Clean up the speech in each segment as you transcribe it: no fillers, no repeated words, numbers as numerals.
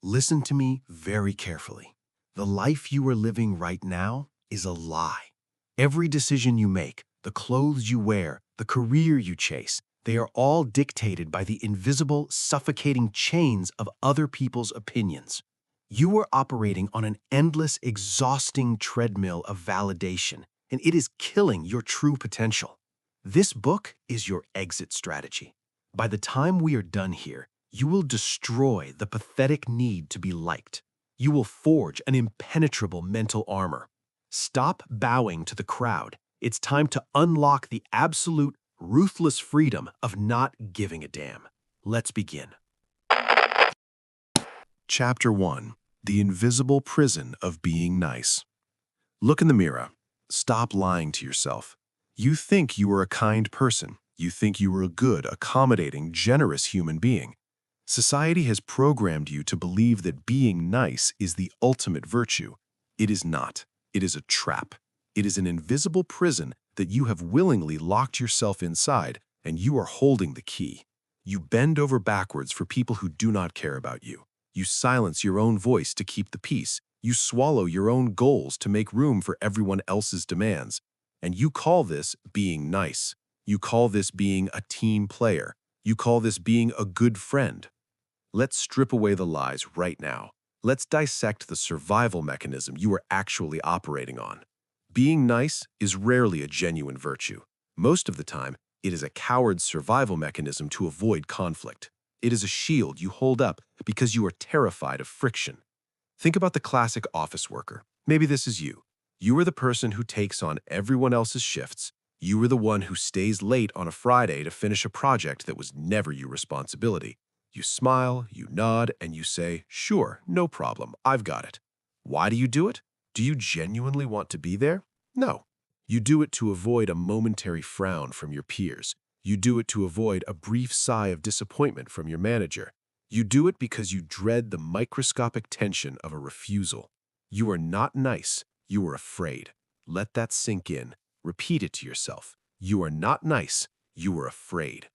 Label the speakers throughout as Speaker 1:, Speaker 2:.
Speaker 1: Listen to me very carefully. The life you are living right now is a lie. Every decision you make, the clothes you wear, the career you chase, they are all dictated by the invisible, suffocating chains of other people's opinions. You are operating on an endless, exhausting treadmill of validation, and it is killing your true potential. This book is your exit strategy. By the time we are done here, you will destroy the pathetic need to be liked. You will forge an impenetrable mental armor. Stop bowing to the crowd. It's time to unlock the absolute, ruthless freedom of not giving a damn. Let's begin. Chapter 1. The Invisible Prison of Being Nice. Look in the mirror. Stop lying to yourself. You think you are a kind person. You think you are a good, accommodating, generous human being. Society has programmed you to believe that being nice is the ultimate virtue. It is not. It is a trap. It is an invisible prison that you have willingly locked yourself inside, and you are holding the key. You bend over backwards for people who do not care about you. You silence your own voice to keep the peace. You swallow your own goals to make room for everyone else's demands. And you call this being nice. You call this being a team player. You call this being a good friend. Let's strip away the lies right now. Let's dissect the survival mechanism you are actually operating on. Being nice is rarely a genuine virtue. Most of the time, it is a coward's survival mechanism to avoid conflict. It is a shield you hold up because you are terrified of friction. Think about the classic office worker. Maybe this is you. You are the person who takes on everyone else's shifts. You are the one who stays late on a Friday to finish a project that was never your responsibility. You smile, you nod, and you say, "Sure, no problem, I've got it." Why do you do it? Do you genuinely want to be there? No. You do it to avoid a momentary frown from your peers. You do it to avoid a brief sigh of disappointment from your manager. You do it because you dread the microscopic tension of a refusal. You are not nice, you are afraid. Let that sink in. Repeat it to yourself. You are not nice, you are afraid.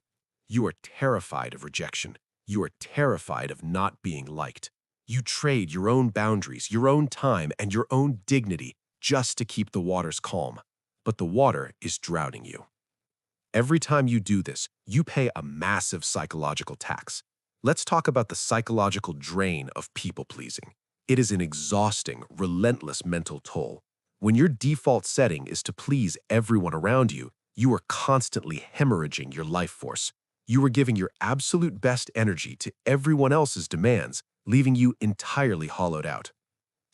Speaker 1: You are terrified of rejection. You are terrified of not being liked. You trade your own boundaries, your own time, and your own dignity just to keep the waters calm. But the water is drowning you. Every time you do this, you pay a massive psychological tax. Let's talk about the psychological drain of people-pleasing. It is an exhausting, relentless mental toll. When your default setting is to please everyone around you, you are constantly hemorrhaging your life force. You are giving your absolute best energy to everyone else's demands, leaving you entirely hollowed out.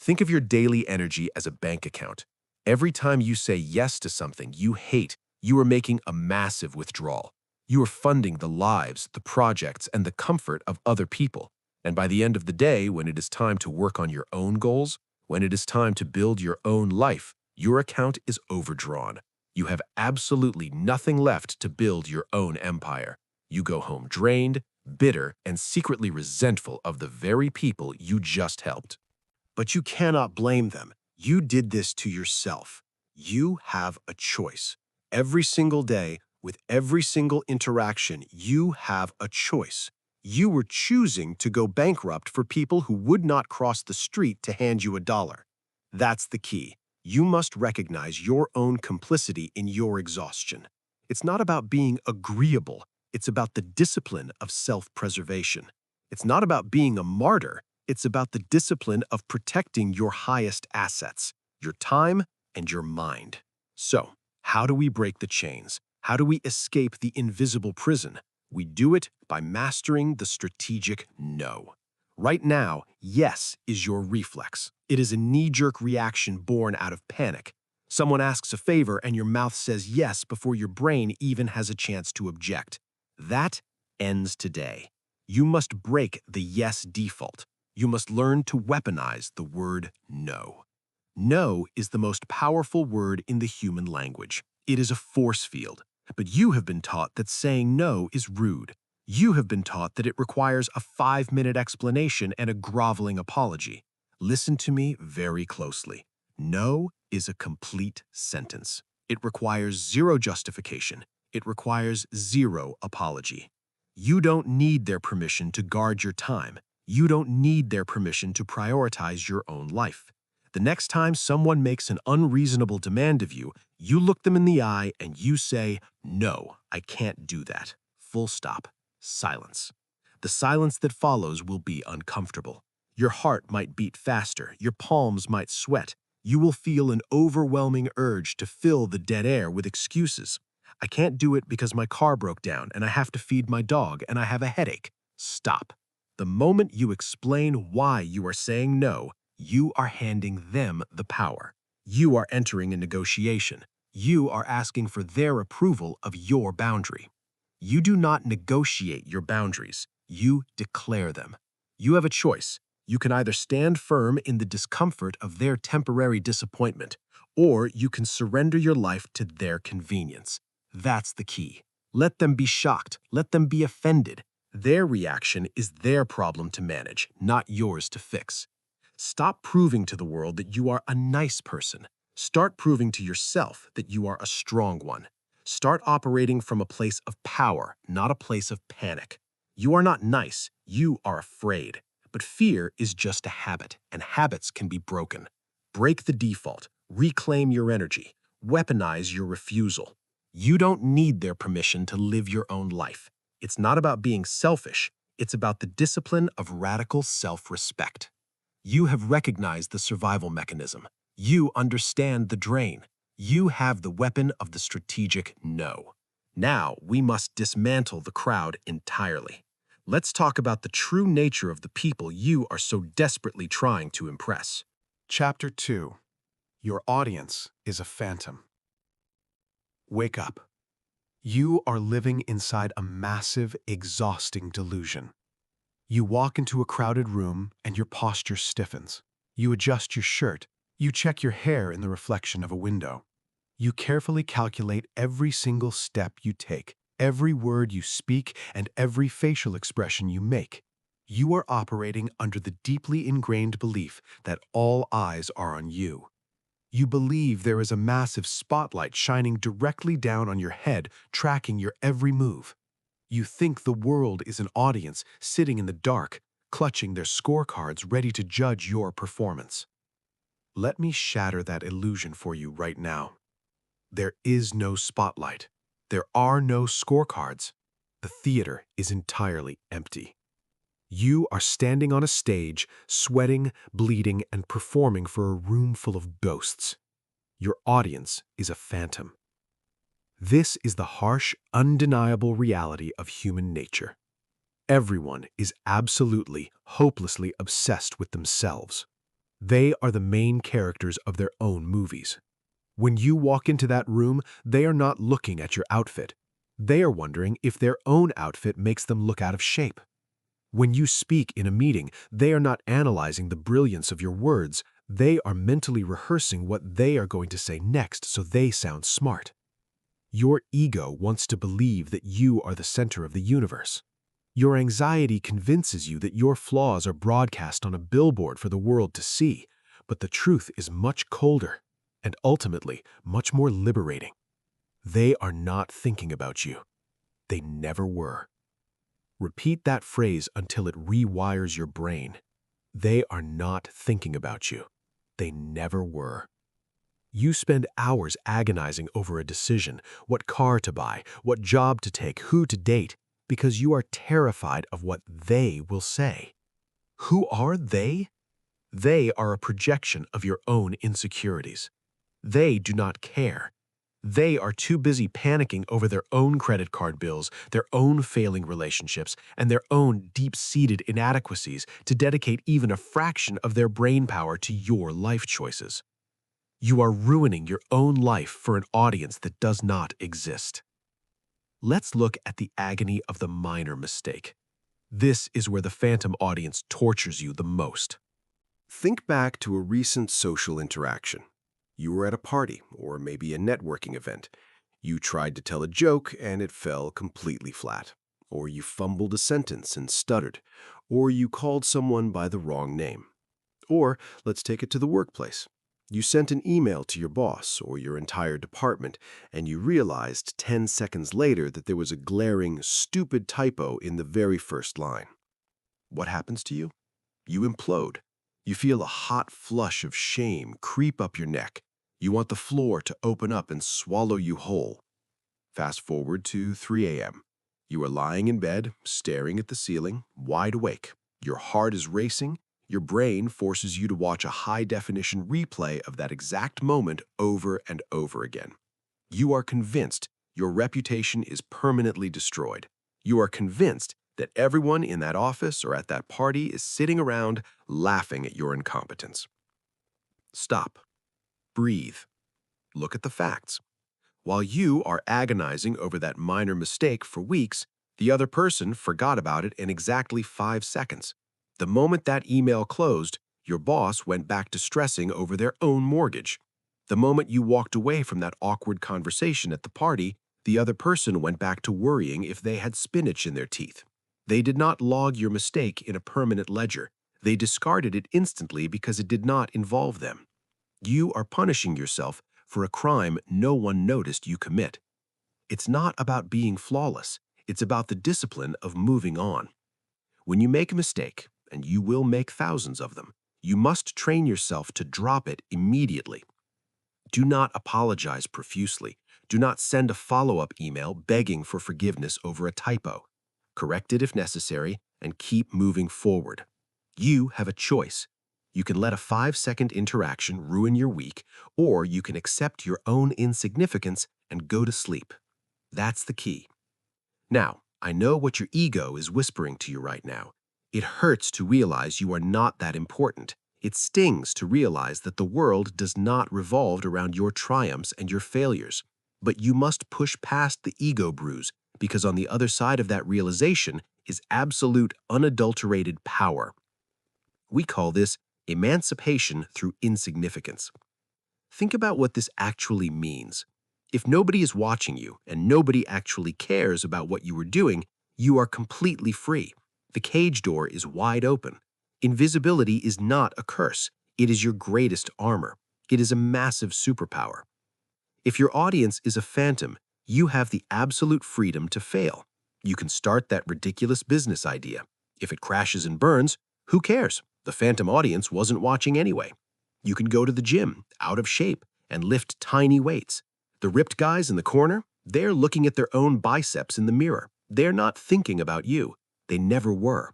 Speaker 1: Think of your daily energy as a bank account. Every time you say yes to something you hate, you are making a massive withdrawal. You are funding the lives, the projects, and the comfort of other people. And by the end of the day, when it is time to work on your own goals, when it is time to build your own life, your account is overdrawn. You have absolutely nothing left to build your own empire. You go home drained, bitter, and secretly resentful of the very people you just helped. But you cannot blame them. You did this to yourself. You have a choice. Every single day, with every single interaction, you have a choice. You were choosing to go bankrupt for people who would not cross the street to hand you $1. That's the key. You must recognize your own complicity in your exhaustion. It's not about being agreeable. It's about the discipline of self-preservation. It's not about being a martyr. It's about the discipline of protecting your highest assets, your time and your mind. So, how do we break the chains? How do we escape the invisible prison? We do it by mastering the strategic no. Right now, yes is your reflex. It is a knee-jerk reaction born out of panic. Someone asks a favor and your mouth says yes before your brain even has a chance to object. That ends today. You must break the yes default. You must learn to weaponize the word no. No is the most powerful word in the human language. It is a force field. But you have been taught that saying no is rude. You have been taught that it requires a 5-minute explanation and a groveling apology. Listen to me very closely. No is a complete sentence. It requires zero justification. It requires zero apology. You don't need their permission to guard your time. You don't need their permission to prioritize your own life. The next time someone makes an unreasonable demand of you, you look them in the eye and you say, "No, I can't do that." Full stop. Silence. The silence that follows will be uncomfortable. Your heart might beat faster, your palms might sweat. You will feel an overwhelming urge to fill the dead air with excuses. "I can't do it because my car broke down and I have to feed my dog and I have a headache." Stop. The moment you explain why you are saying no, you are handing them the power. You are entering a negotiation. You are asking for their approval of your boundary. You do not negotiate your boundaries. You declare them. You have a choice. You can either stand firm in the discomfort of their temporary disappointment, or you can surrender your life to their convenience. That's the key. Let them be shocked. Let them be offended. Their reaction is their problem to manage, not yours to fix. Stop proving to the world that you are a nice person. Start proving to yourself that you are a strong one. Start operating from a place of power, not a place of panic. You are not nice, you are afraid. But fear is just a habit, and habits can be broken. Break the default, reclaim your energy, weaponize your refusal. You don't need their permission to live your own life. It's not about being selfish, it's about the discipline of radical self-respect. You have recognized the survival mechanism. You understand the drain. You have the weapon of the strategic no. Now we must dismantle the crowd entirely. Let's talk about the true nature of the people you are so desperately trying to impress.
Speaker 2: Chapter 2. Your audience is a phantom. Wake up. You are living inside a massive, exhausting delusion. You walk into a crowded room and your posture stiffens. You adjust your shirt. You check your hair in the reflection of a window. You carefully calculate every single step you take, every word you speak, and every facial expression you make. You are operating under the deeply ingrained belief that all eyes are on you. You believe there is a massive spotlight shining directly down on your head, tracking your every move. You think the world is an audience sitting in the dark, clutching their scorecards ready to judge your performance. Let me shatter that illusion for you right now. There is no spotlight. There are no scorecards. The theater is entirely empty. You are standing on a stage, sweating, bleeding, and performing for a room full of ghosts. Your audience is a phantom. This is the harsh, undeniable reality of human nature. Everyone is absolutely, hopelessly obsessed with themselves. They are the main characters of their own movies. When you walk into that room, they are not looking at your outfit. They are wondering if their own outfit makes them look out of shape. When you speak in a meeting, they are not analyzing the brilliance of your words. They are mentally rehearsing what they are going to say next so they sound smart. Your ego wants to believe that you are the center of the universe. Your anxiety convinces you that your flaws are broadcast on a billboard for the world to see, but the truth is much colder and ultimately much more liberating. They are not thinking about you. They never were. Repeat that phrase until it rewires your brain. They are not thinking about you. They never were. You spend hours agonizing over a decision, what car to buy, what job to take, who to date, because you are terrified of what they will say. Who are they? They are a projection of your own insecurities. They do not care. They are too busy panicking over their own credit card bills, their own failing relationships, and their own deep-seated inadequacies to dedicate even a fraction of their brain power to your life choices. You are ruining your own life for an audience that does not exist. Let's look at the agony of the minor mistake. This is where the phantom audience tortures you the most.
Speaker 1: Think back to a recent social interaction. You were at a party, or maybe a networking event. You tried to tell a joke and it fell completely flat. Or you fumbled a sentence and stuttered. Or you called someone by the wrong name. Or let's take it to the workplace. You sent an email to your boss or your entire department, and you realized 10 seconds later that there was a glaring, stupid typo in the very first line. What happens to you? You implode. You feel a hot flush of shame creep up your neck. You want the floor to open up and swallow you whole. Fast forward to 3 a.m. You are lying in bed, staring at the ceiling, wide awake. Your heart is racing. Your brain forces you to watch a high-definition replay of that exact moment over and over again. You are convinced your reputation is permanently destroyed. You are convinced that everyone in that office or at that party is sitting around laughing at your incompetence. Stop. Breathe. Look at the facts. While you are agonizing over that minor mistake for weeks, the other person forgot about it in exactly 5 seconds. The moment that email closed, your boss went back to stressing over their own mortgage. The moment you walked away from that awkward conversation at the party, the other person went back to worrying if they had spinach in their teeth. They did not log your mistake in a permanent ledger. They discarded it instantly because it did not involve them. You are punishing yourself for a crime no one noticed you commit. It's not about being flawless. It's about the discipline of moving on. When you make a mistake, and you will make thousands of them, you must train yourself to drop it immediately. Do not apologize profusely. Do not send a follow-up email begging for forgiveness over a typo. Correct it if necessary, and keep moving forward. You have a choice. You can let a 5-second interaction ruin your week, or you can accept your own insignificance and go to sleep. That's the key. Now, I know what your ego is whispering to you right now. It hurts to realize you are not that important. It stings to realize that the world does not revolve around your triumphs and your failures. But you must push past the ego bruise, because on the other side of that realization is absolute, unadulterated power. We call this emancipation through insignificance. Think about what this actually means. If nobody is watching you and nobody actually cares about what you are doing, you are completely free. The cage door is wide open. Invisibility is not a curse. It is your greatest armor. It is a massive superpower. If your audience is a phantom, you have the absolute freedom to fail. You can start that ridiculous business idea. If it crashes and burns, who cares? The phantom audience wasn't watching anyway. You can go to the gym, out of shape, and lift tiny weights. The ripped guys in the corner, they're looking at their own biceps in the mirror. They're not thinking about you. They never were.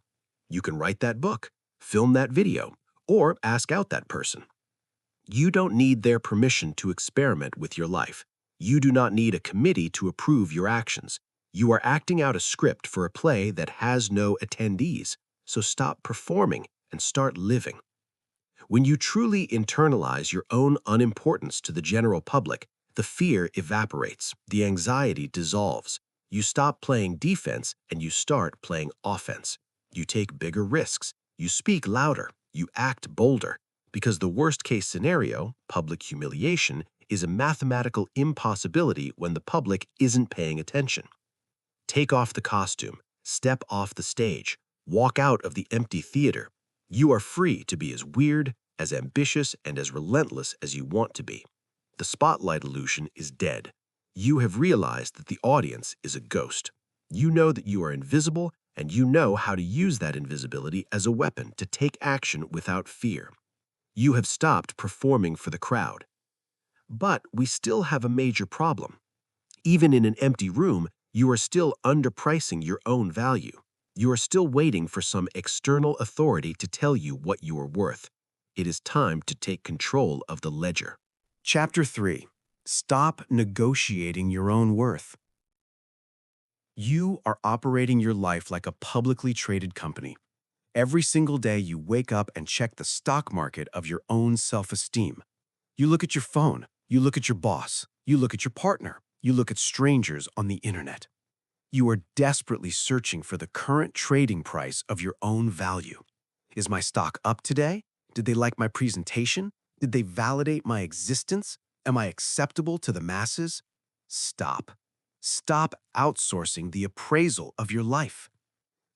Speaker 1: You can write that book, film that video, or ask out that person. You don't need their permission to experiment with your life. You do not need a committee to approve your actions. You are acting out a script for a play that has no attendees, so stop performing and start living. When you truly internalize your own unimportance to the general public, the fear evaporates, the anxiety dissolves. You stop playing defense and you start playing offense. You take bigger risks. You speak louder. You act bolder. Because the worst-case scenario, public humiliation, is a mathematical impossibility when the public isn't paying attention. Take off the costume, step off the stage, walk out of the empty theater. You are free to be as weird, as ambitious, and as relentless as you want to be. The spotlight illusion is dead. You have realized that the audience is a ghost. You know that you are invisible, and you know how to use that invisibility as a weapon to take action without fear. You have stopped performing for the crowd. But we still have a major problem. Even in an empty room, you are still underpricing your own value. You are still waiting for some external authority to tell you what you are worth. It is time to take control of the ledger.
Speaker 2: Chapter 3. Stop negotiating your own worth. You are operating your life like a publicly traded company. Every single day you wake up and check the stock market of your own self-esteem. You look at your phone, you look at your boss, you look at your partner, you look at strangers on the internet. You are desperately searching for the current trading price of your own value. Is my stock up today? Did they like my presentation? Did they validate my existence? Am I acceptable to the masses? Stop. Stop outsourcing the appraisal of your life.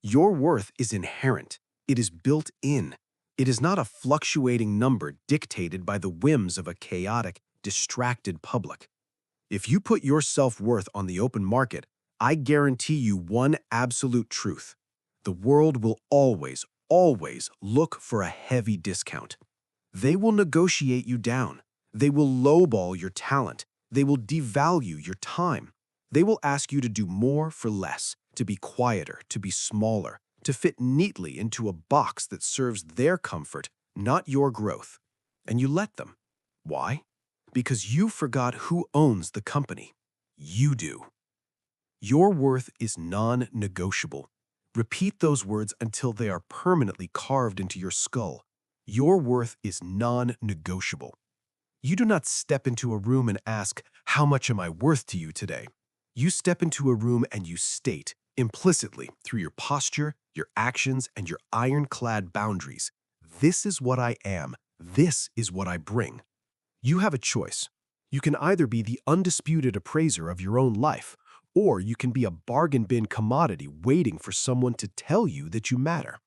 Speaker 2: Your worth is inherent. It is built in. It is not a fluctuating number dictated by the whims of a chaotic, distracted public. If you put your self-worth on the open market, I guarantee you one absolute truth. The world will always,
Speaker 1: always look for a heavy discount. They will negotiate you down. They will lowball your talent. They will devalue your time. They will ask you to do more for less, to be quieter, to be smaller, to fit neatly into a box that serves their comfort, not your growth. And you let them. Why? Because you forgot who owns the company. You do. Your worth is non-negotiable. Repeat those words until they are permanently carved into your skull. Your worth is non-negotiable. You do not step into a room and ask, "How much am I worth to you today?" You step into a room and you state, implicitly, through your posture, your actions, and your ironclad boundaries, "This is what I am. This is what I bring." You have a choice. You can either be the undisputed appraiser of your own life, or you can be a bargain bin commodity waiting for someone to tell you that you matter.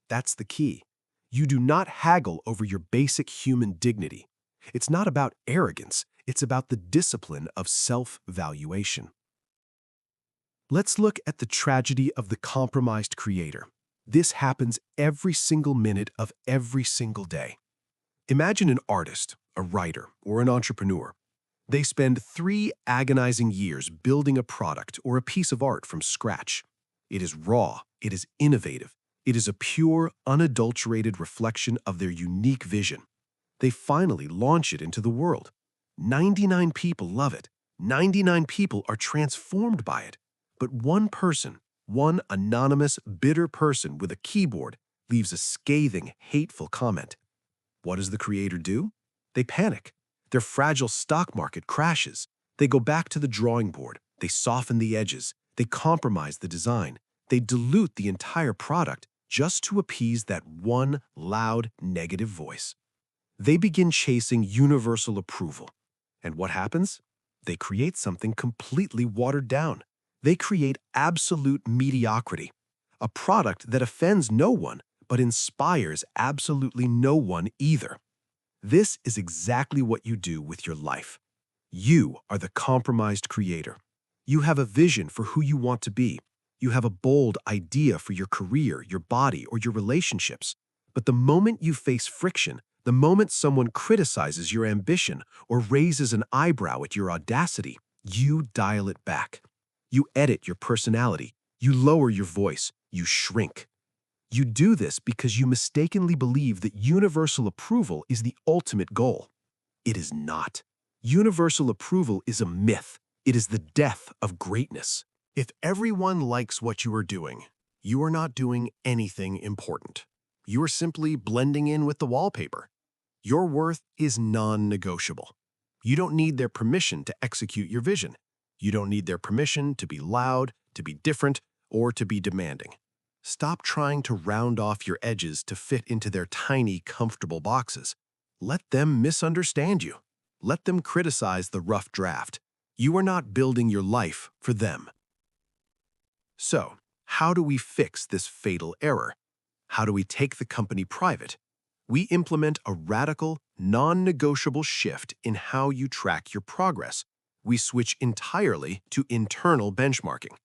Speaker 1: That's the key. You do not haggle over your basic human dignity. It's not about arrogance. It's about the discipline of self-valuation. Let's look at the tragedy of the compromised creator. This happens every single minute of every single day. Imagine an artist, a writer, or an entrepreneur. They spend 3 agonizing years building a product or a piece of art from scratch. It is raw, it is innovative, it is a pure, unadulterated reflection of their unique vision. They finally launch it into the world. 99 people love it. 99 people are transformed by it. But one person, one anonymous, bitter person with a keyboard, leaves a scathing, hateful comment. What does the creator do? They panic. Their fragile stock market crashes. They go back to the drawing board. They soften the edges. They compromise the design. They dilute the entire product just to appease that one loud, negative voice. They begin chasing universal approval. And what happens? They create something completely watered down. They create absolute mediocrity, a product that offends no one, but inspires absolutely no one either. This is exactly what you do with your life. You are the compromised creator. You have a vision for who you want to be. You have a bold idea for your career, your body, or your relationships. But the moment you face friction, the moment someone criticizes your ambition or raises an eyebrow at your audacity, you dial it back. You edit your personality. You lower your voice. You shrink. You do this because you mistakenly believe that universal approval is the ultimate goal. It is not. Universal approval is a myth. It is the death of greatness. If everyone likes what you are doing, you are not doing anything important. You are simply blending in with the wallpaper. Your worth is non-negotiable. You don't need their permission to execute your vision. You don't need their permission to be loud, to be different, or to be demanding. Stop trying to round off your edges to fit into their tiny, comfortable boxes. Let them misunderstand you. Let them criticize the rough draft. You are not building your life for them. So, how do we fix this fatal error? How do we take the company private? We implement a radical, non-negotiable shift in how you track your progress. We switch entirely to internal benchmarking.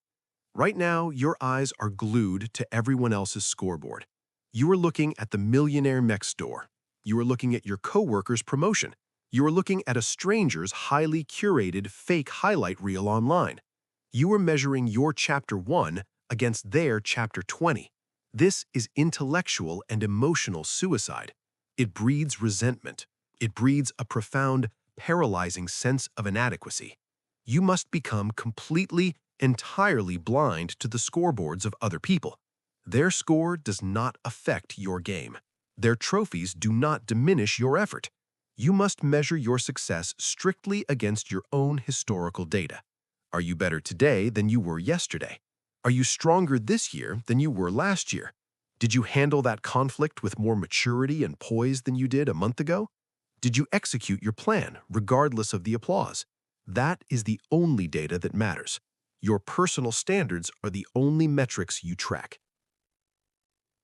Speaker 1: Right now, your eyes are glued to everyone else's scoreboard. You are looking at the millionaire next door. You are looking at your coworker's promotion. You are looking at a stranger's highly curated fake highlight reel online. You are measuring your Chapter 1 against their Chapter 20. This is intellectual and emotional suicide. It breeds resentment. It breeds a profound, paralyzing sense of inadequacy. You must become completely, entirely blind to the scoreboards of other people. Their score does not affect your game. Their trophies do not diminish your effort. You must measure your success strictly against your own historical data. Are you better today than you were yesterday? Are you stronger this year than you were last year? Did you handle that conflict with more maturity and poise than you did a month ago? Did you execute your plan regardless of the applause? That is the only data that matters. Your personal standards are the only metrics you track.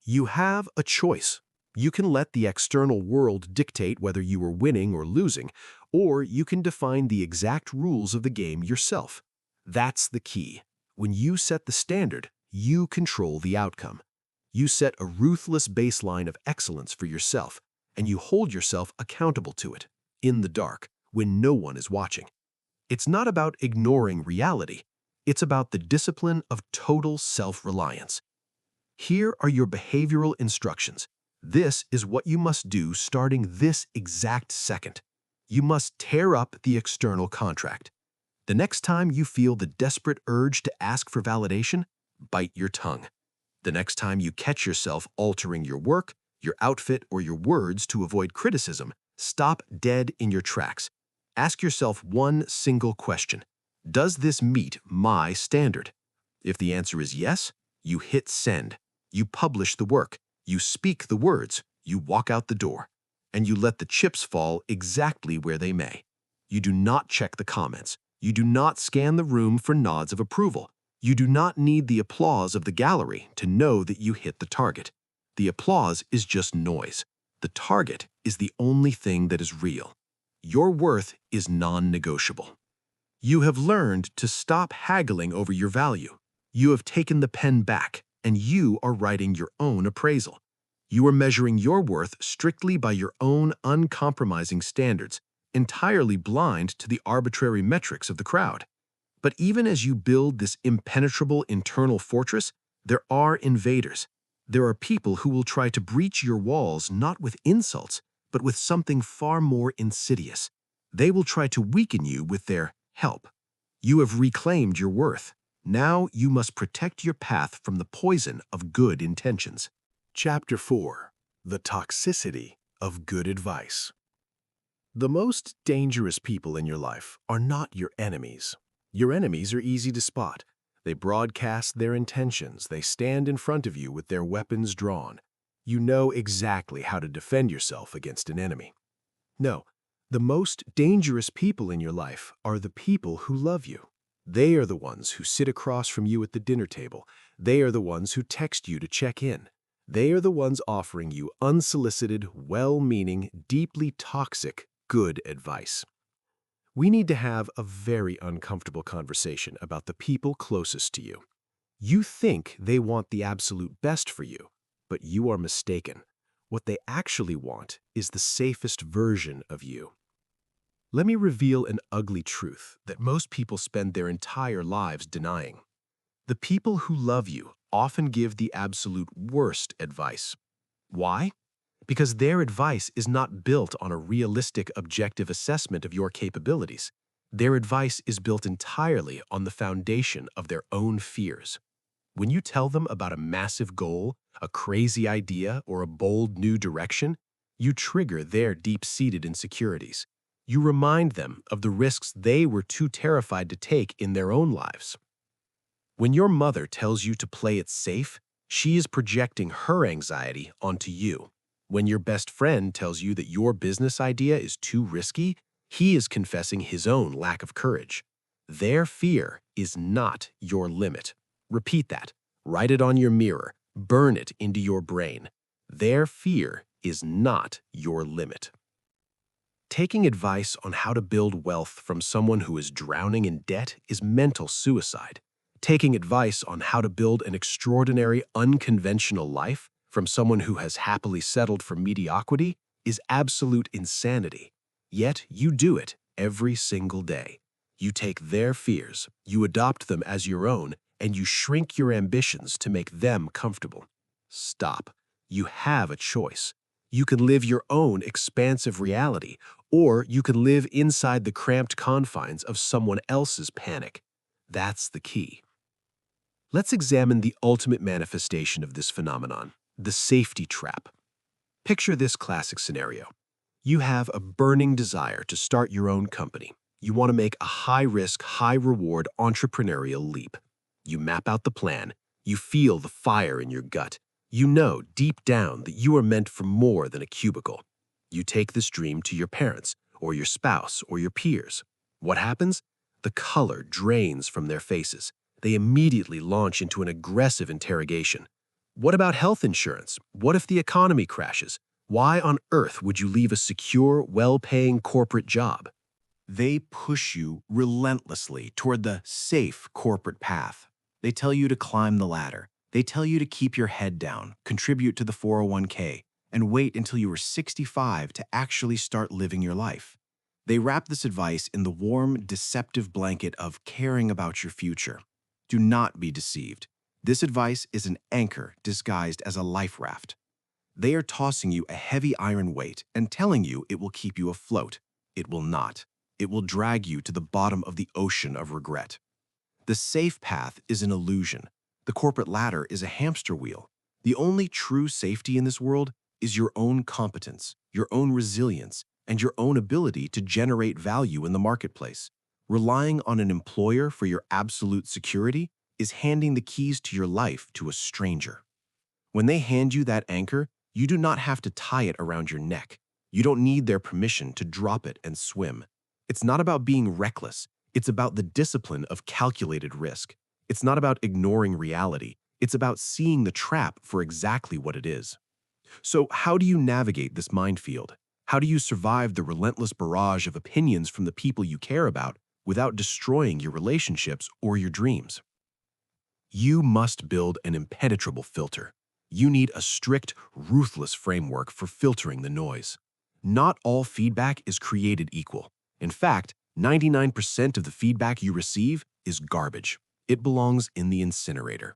Speaker 1: You have a choice. You can let the external world dictate whether you are winning or losing, or you can define the exact rules of the game yourself. That's the key. When you set the standard, you control the outcome. You set a ruthless baseline of excellence for yourself, and you hold yourself accountable to it, in the dark, when no one is watching. It's not about ignoring reality. It's about the discipline of total self-reliance. Here are your behavioral instructions. This is what you must do starting this exact second. You must tear up the external contract. The next time you feel the desperate urge to ask for validation, bite your tongue. The next time you catch yourself altering your work, your outfit, or your words to avoid criticism, stop dead in your tracks. Ask yourself one single question. Does this meet my standard? If the answer is yes, you hit send. You publish the work. You speak the words. You walk out the door. And you let the chips fall exactly where they may. You do not check the comments. You do not scan the room for nods of approval. You do not need the applause of the gallery to know that you hit the target. The applause is just noise. The target is the only thing that is real. Your worth is non-negotiable. You have learned to stop haggling over your value. You have taken the pen back, and you are writing your own appraisal. You are measuring your worth strictly by your own uncompromising standards, entirely blind to the arbitrary metrics of the crowd. But even as you build this impenetrable internal fortress, there are invaders. There are people who will try to breach your walls not with insults, but with something far more insidious. They will try to weaken you with their help. You have reclaimed your worth. Now you must protect your path from the poison of good intentions.
Speaker 2: Chapter 4. The Toxicity of Good Advice. The most dangerous people in your life are not your enemies. Your enemies are easy to spot. They broadcast their intentions. They stand in front of you with their weapons drawn. You know exactly how to defend yourself against an enemy. No, the most dangerous people in your life are the people who love you. They are the ones who sit across from you at the dinner table. They are the ones who text you to check in. They are the ones offering you unsolicited, well-meaning, deeply toxic, good advice. We need to have a very uncomfortable conversation about the people closest to you. You think they want the absolute best for you, but you are mistaken. What they actually want is the safest version of you. Let me reveal an ugly truth that most people spend their entire lives denying. The people who love you often give the absolute worst advice. Why? Because their advice is not built on a realistic, objective assessment of your capabilities. Their advice is built entirely on the foundation of their own fears. When you tell them about a massive goal, a crazy idea, or a bold new direction, you trigger their deep-seated insecurities. You remind them of the risks they were too terrified to take in their own lives. When your mother tells you to play it safe, she is projecting her anxiety onto you. When your best friend tells you that your business idea is too risky, he is confessing his own lack of courage. Their fear is not your limit. Repeat that. Write it on your mirror. Burn it into your brain. Their fear is not your limit. Taking advice on how to build wealth from someone who is drowning in debt is mental suicide. Taking advice on how to build an extraordinary, unconventional life from someone who has happily settled for mediocrity is absolute insanity. Yet you do it every single day. You take their fears, you adopt them as your own, and you shrink your ambitions to make them comfortable. Stop. You have a choice. You can live your own expansive reality, or you can live inside the cramped confines of someone else's panic. That's the key. Let's examine the ultimate manifestation of this phenomenon, the safety trap. Picture this classic scenario. You have a burning desire to start your own company. You want to make a high-risk, high-reward entrepreneurial leap. You map out the plan. You feel the fire in your gut. You know deep down that you are meant for more than a cubicle. You take this dream to your parents, or your spouse, or your peers. What happens? The color drains from their faces. They immediately launch into an aggressive interrogation. What about health insurance? What if the economy crashes? Why on earth would you leave a secure, well-paying corporate job?
Speaker 3: They push you relentlessly toward the safe corporate path. They tell you to climb the ladder. They tell you to keep your head down, contribute to the 401k, and wait until you are 65 to actually start living your life. They wrap this advice in the warm, deceptive blanket of caring about your future. Do not be deceived. This advice is an anchor disguised as a life raft. They are tossing you a heavy iron weight and telling you it will keep you afloat. It will not. It will drag you to the bottom of the ocean of regret. The safe path is an illusion. The corporate ladder is a hamster wheel. The only true safety in this world is your own competence, your own resilience, and your own ability to generate value in the marketplace. Relying on an employer for your absolute security is handing the keys to your life to a stranger. When they hand you that anchor, you do not have to tie it around your neck. You don't need their permission to drop it and swim. It's not about being reckless. It's about the discipline of calculated risk. It's not about ignoring reality. It's about seeing the trap for exactly what it is. So how do you navigate this minefield? How do you survive the relentless barrage of opinions from the people you care about without destroying your relationships or your dreams? You must build an impenetrable filter. You need a strict, ruthless framework for filtering the noise. Not all feedback is created equal. In fact, 99% of the feedback you receive is garbage. It belongs in the incinerator.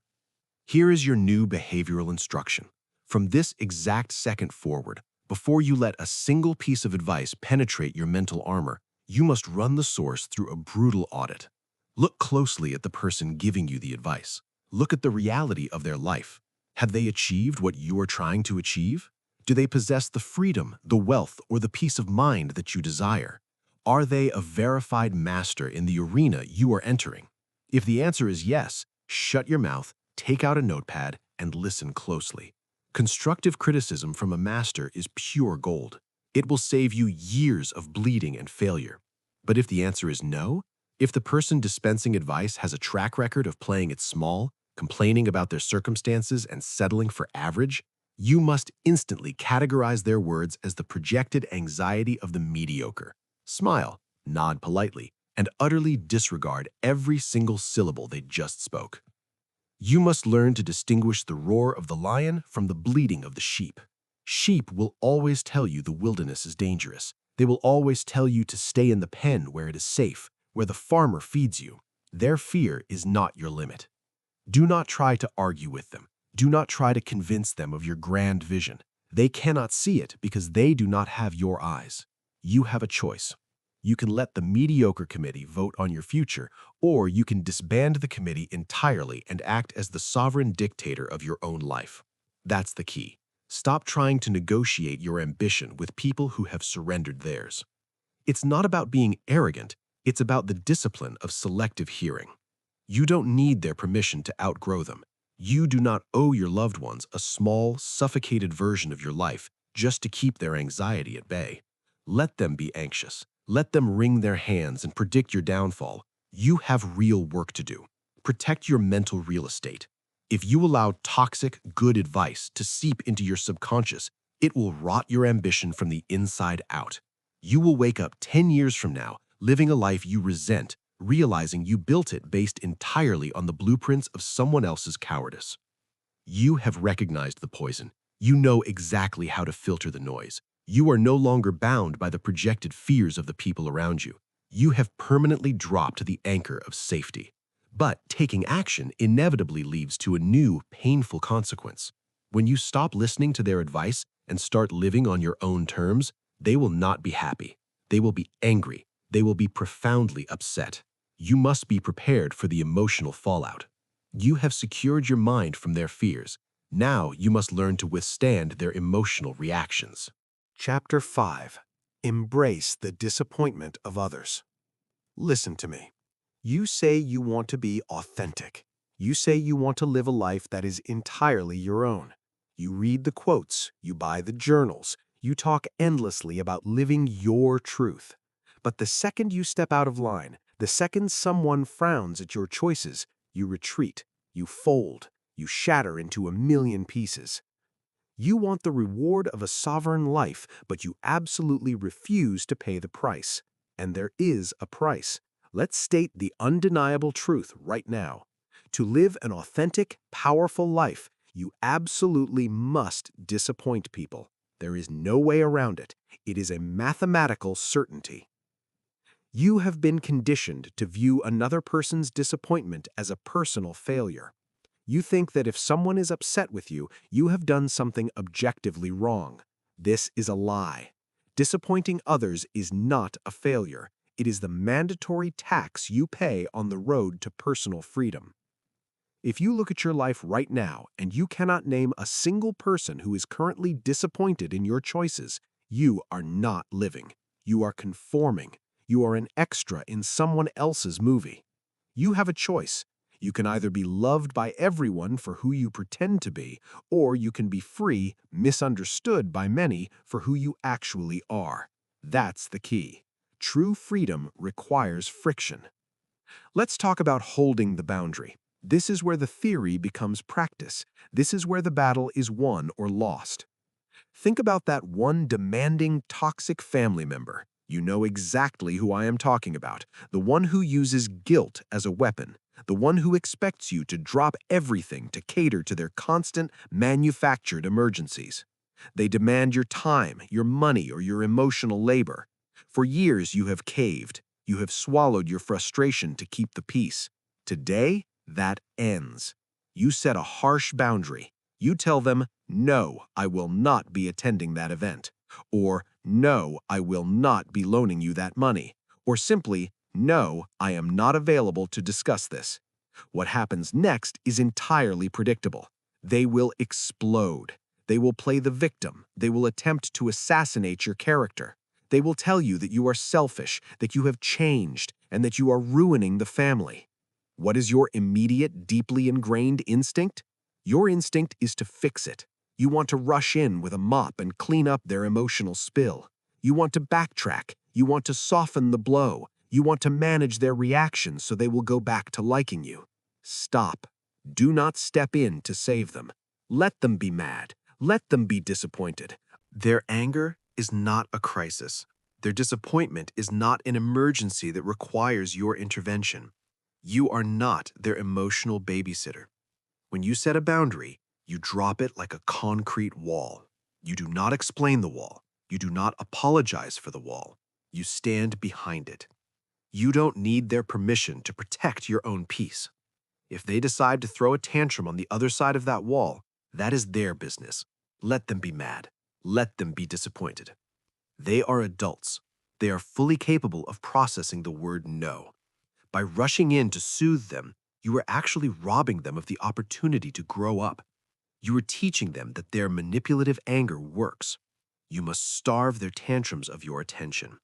Speaker 3: Here is your new behavioral instruction. From this exact second forward, before you let a single piece of advice penetrate your mental armor, you must run the source through a brutal audit. Look closely at the person giving you the advice. Look at the reality of their life. Have they achieved what you are trying to achieve? Do they possess the freedom, the wealth, or the peace of mind that you desire? Are they a verified master in the arena you are entering? If the answer is yes, shut your mouth, take out a notepad, and listen closely. Constructive criticism from a master is pure gold. It will save you years of bleeding and failure. But if the answer is no, if the person dispensing advice has a track record of playing it small, complaining about their circumstances, and settling for average, you must instantly categorize their words as the projected anxiety of the mediocre. Smile, nod politely, and utterly disregard every single syllable they just spoke. You must learn to distinguish the roar of the lion from the bleating of the sheep. Sheep will always tell you the wilderness is dangerous. They will always tell you to stay in the pen where it is safe, where the farmer feeds you. Their fear is not your limit. Do not try to argue with them. Do not try to convince them of your grand vision. They cannot see it because they do not have your eyes. You have a choice. You can let the mediocre committee vote on your future, or you can disband the committee entirely and act as the sovereign dictator of your own life. That's the key. Stop trying to negotiate your ambition with people who have surrendered theirs. It's not about being arrogant, it's about the discipline of selective hearing. You don't need their permission to outgrow them. You do not owe your loved ones a small, suffocated version of your life just to keep their anxiety at bay. Let them be anxious. Let them wring their hands and predict your downfall. You have real work to do. Protect your mental real estate. If you allow toxic, good advice to seep into your subconscious, it will rot your ambition from the inside out. You will wake up 10 years from now, living a life you resent, realizing you built it based entirely on the blueprints of someone else's cowardice. You have recognized the poison. You know exactly how to filter the noise. You are no longer bound by the projected fears of the people around you. You have permanently dropped the anchor of safety. But taking action inevitably leads to a new, painful consequence. When you stop listening to their advice and start living on your own terms, they will not be happy. They will be angry. They will be profoundly upset. You must be prepared for the emotional fallout. You have secured your mind from their fears. Now you must learn to withstand their emotional reactions.
Speaker 2: Chapter 5. Embrace the disappointment of others. Listen to me. You say you want to be authentic. You say you want to live a life that is entirely your own. You read the quotes, you buy the journals, you talk endlessly about living your truth. But the second you step out of line, the second someone frowns at your choices, you retreat, you fold, you shatter into a million pieces. You want the reward of a sovereign life, but you absolutely refuse to pay the price. And there is a price. Let's state the undeniable truth right now. To live an authentic, powerful life, you absolutely must disappoint people. There is no way around it. It is a mathematical certainty. You have been conditioned to view another person's disappointment as a personal failure. You think that if someone is upset with you, you have done something objectively wrong. This is a lie. Disappointing others is not a failure. It is the mandatory tax you pay on the road to personal freedom. If you look at your life right now and you cannot name a single person who is currently disappointed in your choices, you are not living. You are conforming. You are an extra in someone else's movie. You have a choice. You can either be loved by everyone for who you pretend to be, or you can be free, misunderstood by many for who you actually are. That's the key. True freedom requires friction. Let's talk about holding the boundary. This is where the theory becomes practice. This is where the battle is won or lost. Think about that one demanding, toxic family member. You know exactly who I am talking about. The one who uses guilt as a weapon. The one who expects you to drop everything to cater to their constant, manufactured emergencies. They demand your time, your money, or your emotional labor. For years, you have caved. You have swallowed your frustration to keep the peace. Today, that ends. You set a harsh boundary. You tell them, no, I will not be attending that event. Or, no, I will not be loaning you that money. Or simply, no, I am not available to discuss this. What happens next is entirely predictable. They will explode. They will play the victim. They will attempt to assassinate your character. They will tell you that you are selfish, that you have changed, and that you are ruining the family. What is your immediate, deeply ingrained instinct? Your instinct is to fix it. You want to rush in with a mop and clean up their emotional spill. You want to backtrack. You want to soften the blow. You want to manage their reactions so they will go back to liking you. Stop. Do not step in to save them. Let them be mad. Let them be disappointed. Their anger is not a crisis. Their disappointment is not an emergency that requires your intervention. You are not their emotional babysitter. When you set a boundary, you drop it like a concrete wall. You do not explain the wall. You do not apologize for the wall. You stand behind it. You don't need their permission to protect your own peace. If they decide to throw a tantrum on the other side of that wall, that is their business. Let them be mad. Let them be disappointed. They are adults. They are fully capable of processing the word no. By rushing in to soothe them, you are actually robbing them of the opportunity to grow up. You are teaching them that their manipulative anger works. You must starve their tantrums of your attention.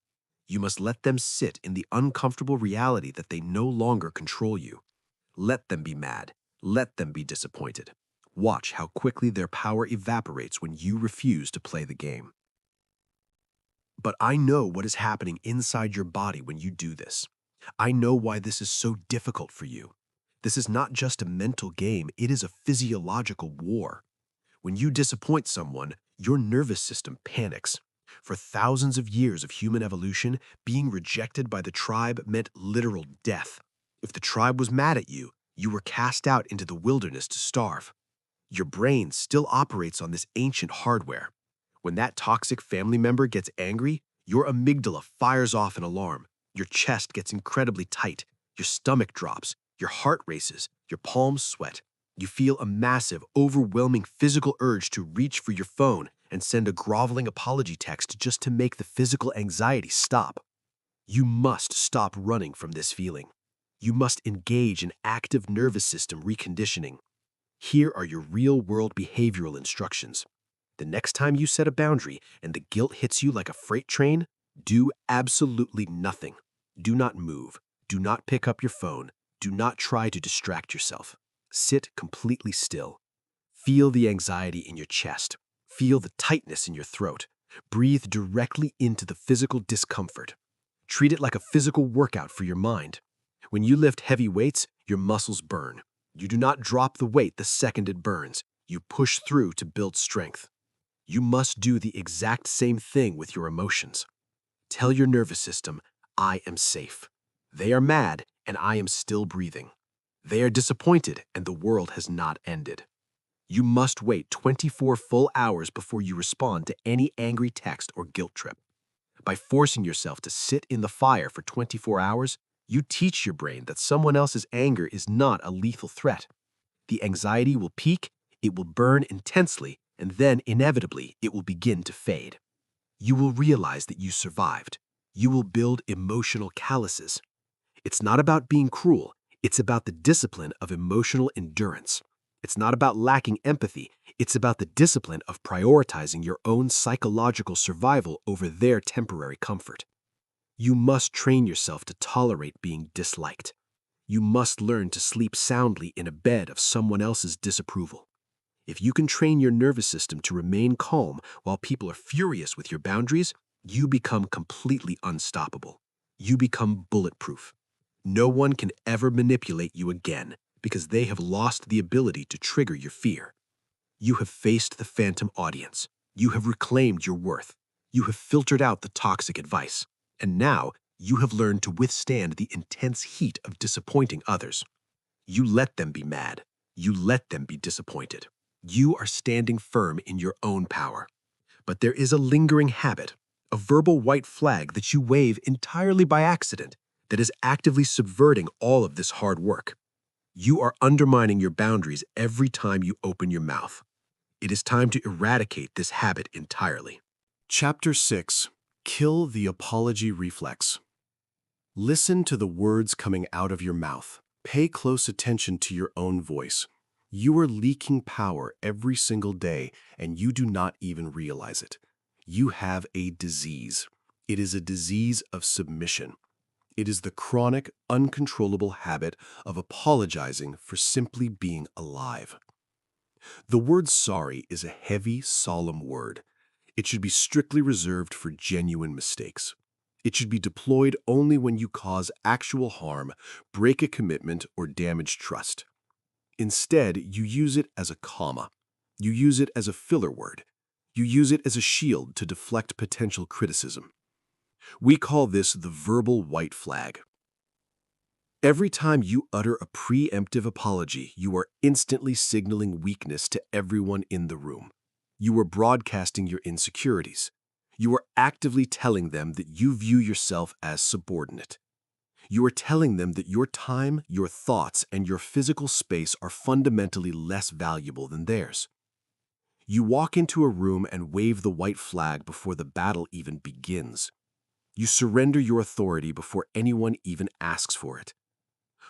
Speaker 2: You must let them sit in the uncomfortable reality that they no longer control you. Let them be mad. Let them be disappointed. Watch how quickly their power evaporates when you refuse to play the game. But I know what is happening inside your body when you do this. I know why this is so difficult for you. This is not just a mental game, it is a physiological war. When you disappoint someone, your nervous system panics. For thousands of years of human evolution, being rejected by the tribe meant literal death. If the tribe was mad at you, you were cast out into the wilderness to starve. Your brain still operates on this ancient hardware. When that toxic family member gets angry, your amygdala fires off an alarm. Your chest gets incredibly tight. Your stomach drops. Your heart races. Your palms sweat. You feel a massive, overwhelming physical urge to reach for your phone and send a groveling apology text just to make the physical anxiety stop. You must stop running from this feeling. You must engage in active nervous system reconditioning. Here are your real-world behavioral instructions. The next time you set a boundary and the guilt hits you like a freight train, do absolutely nothing. Do not move. Do not pick up your phone. Do not try to distract yourself. Sit completely still. Feel the anxiety in your chest. Feel the tightness in your throat. Breathe directly into the physical discomfort. Treat it like a physical workout for your mind. When you lift heavy weights, your muscles burn. You do not drop the weight the second it burns. You push through to build strength. You must do the exact same thing with your emotions. Tell your nervous system, I am safe. They are mad, and I am still breathing. They are disappointed, and the world has not ended. You must wait 24 full hours before you respond to any angry text or guilt trip. By forcing yourself to sit in the fire for 24 hours, you teach your brain that someone else's anger is not a lethal threat. The anxiety will peak, it will burn intensely, and then inevitably it will begin to fade. You will realize that you survived. You will build emotional calluses. It's not about being cruel, it's about the discipline of emotional endurance. It's not about lacking empathy, it's about the discipline of prioritizing your own psychological survival over their temporary comfort. You must train yourself to tolerate being disliked. You must learn to sleep soundly in a bed of someone else's disapproval. If you can train your nervous system to remain calm while people are furious with your boundaries, you become completely unstoppable. You become bulletproof. No one can ever manipulate you again because they have lost the ability to trigger your fear. You have faced the phantom audience. You have reclaimed your worth. You have filtered out the toxic advice. And now, you have learned to withstand the intense heat of disappointing others. You let them be mad. You let them be disappointed. You are standing firm in your own power. But there is a lingering habit, a verbal white flag that you wave entirely by accident, that is actively subverting all of this hard work. You are undermining your boundaries every time you open your mouth. It is time to eradicate this habit entirely.
Speaker 1: Chapter 6. Kill the apology reflex. Listen to the words coming out of your mouth. Pay close attention to your own voice. You are leaking power every single day, and you do not even realize it. You have a disease. It is a disease of submission. It is the chronic, uncontrollable habit of apologizing for simply being alive. The word sorry is a heavy, solemn word. It should be strictly reserved for genuine mistakes. It should be deployed only when you cause actual harm, break a commitment, or damage trust. Instead, you use it as a comma. You use it as a filler word. You use it as a shield to deflect potential criticism. We call this the verbal white flag. Every time you utter a preemptive apology, you are instantly signaling weakness to everyone in the room. You are broadcasting your insecurities. You are actively telling them that you view yourself as subordinate. You are telling them that your time, your thoughts, and your physical space are fundamentally less valuable than theirs. You walk into a room and wave the white flag before the battle even begins. You surrender your authority before anyone even asks for it.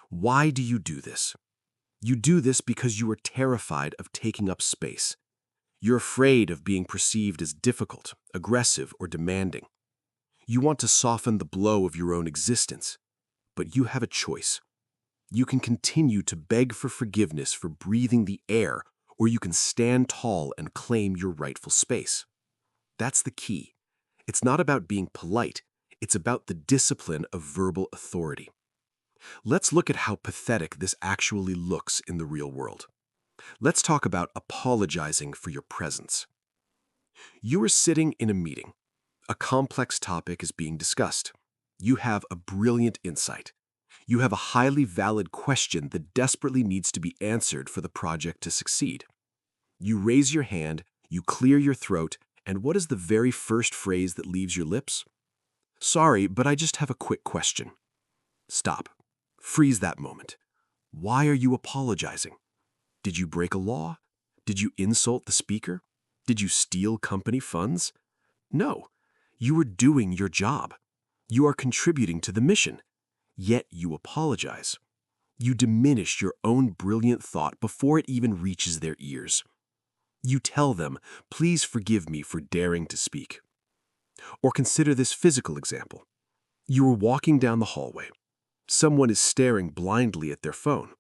Speaker 1: Why do you do this? You do this because you are terrified of taking up space. You're afraid of being perceived as difficult, aggressive, or demanding. You want to soften the blow of your own existence. But you have a choice. You can continue to beg for forgiveness for breathing the air, or you can stand tall and claim your rightful space. That's the key. It's not about being polite. It's about the discipline of verbal authority. Let's look at how pathetic this actually looks in the real world. Let's talk about apologizing for your presence. You are sitting in a meeting. A complex topic is being discussed. You have a brilliant insight. You have a highly valid question that desperately needs to be answered for the project to succeed. You raise your hand, you clear your throat, and what is the very first phrase that leaves your lips? Sorry, but I just have a quick question. Stop. Freeze that moment. Why are you apologizing? Did you break a law? Did you insult the speaker? Did you steal company funds? No. You are doing your job. You are contributing to the mission. Yet you apologize. You diminish your own brilliant thought before it even reaches their ears. You tell them, please forgive me for daring to speak. Or consider this physical example. You are walking down the hallway. Someone is staring blindly at their phone.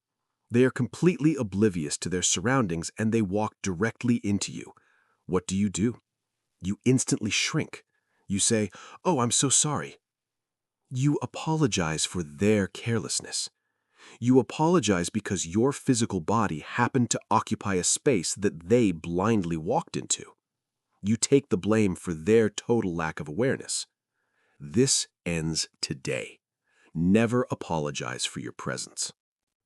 Speaker 1: They are completely oblivious to their surroundings and they walk directly into you. What do? You instantly shrink. You say, "Oh, I'm so sorry." You apologize for their carelessness. You apologize because your physical body happened to occupy a space that they blindly walked into. You take the blame for their total lack of awareness. This ends today. Never apologize for your presence.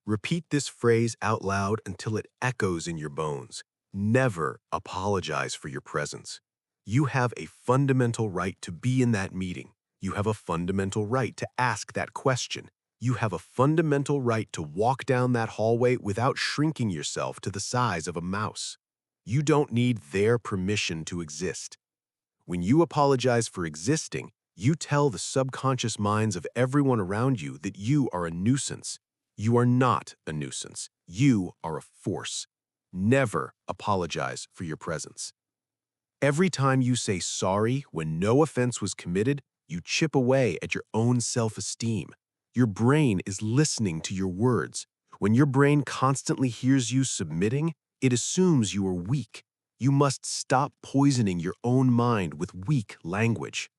Speaker 1: Repeat this phrase out loud until it echoes in your bones. Never apologize for your presence. You have a fundamental right to be in that meeting. You have a fundamental right to ask that question. You have a fundamental right to walk down that hallway without shrinking yourself to the size of a mouse. You don't need their permission to exist. When you apologize for existing, you tell the subconscious minds of everyone around you that you are a nuisance. You are not a nuisance. You are a force. Never apologize for your presence. Every time you say sorry when no offense was committed, you chip away at your own self-esteem. Your brain is listening to your words. When your brain constantly hears you submitting, it assumes you are weak. You must stop poisoning your own mind with weak language.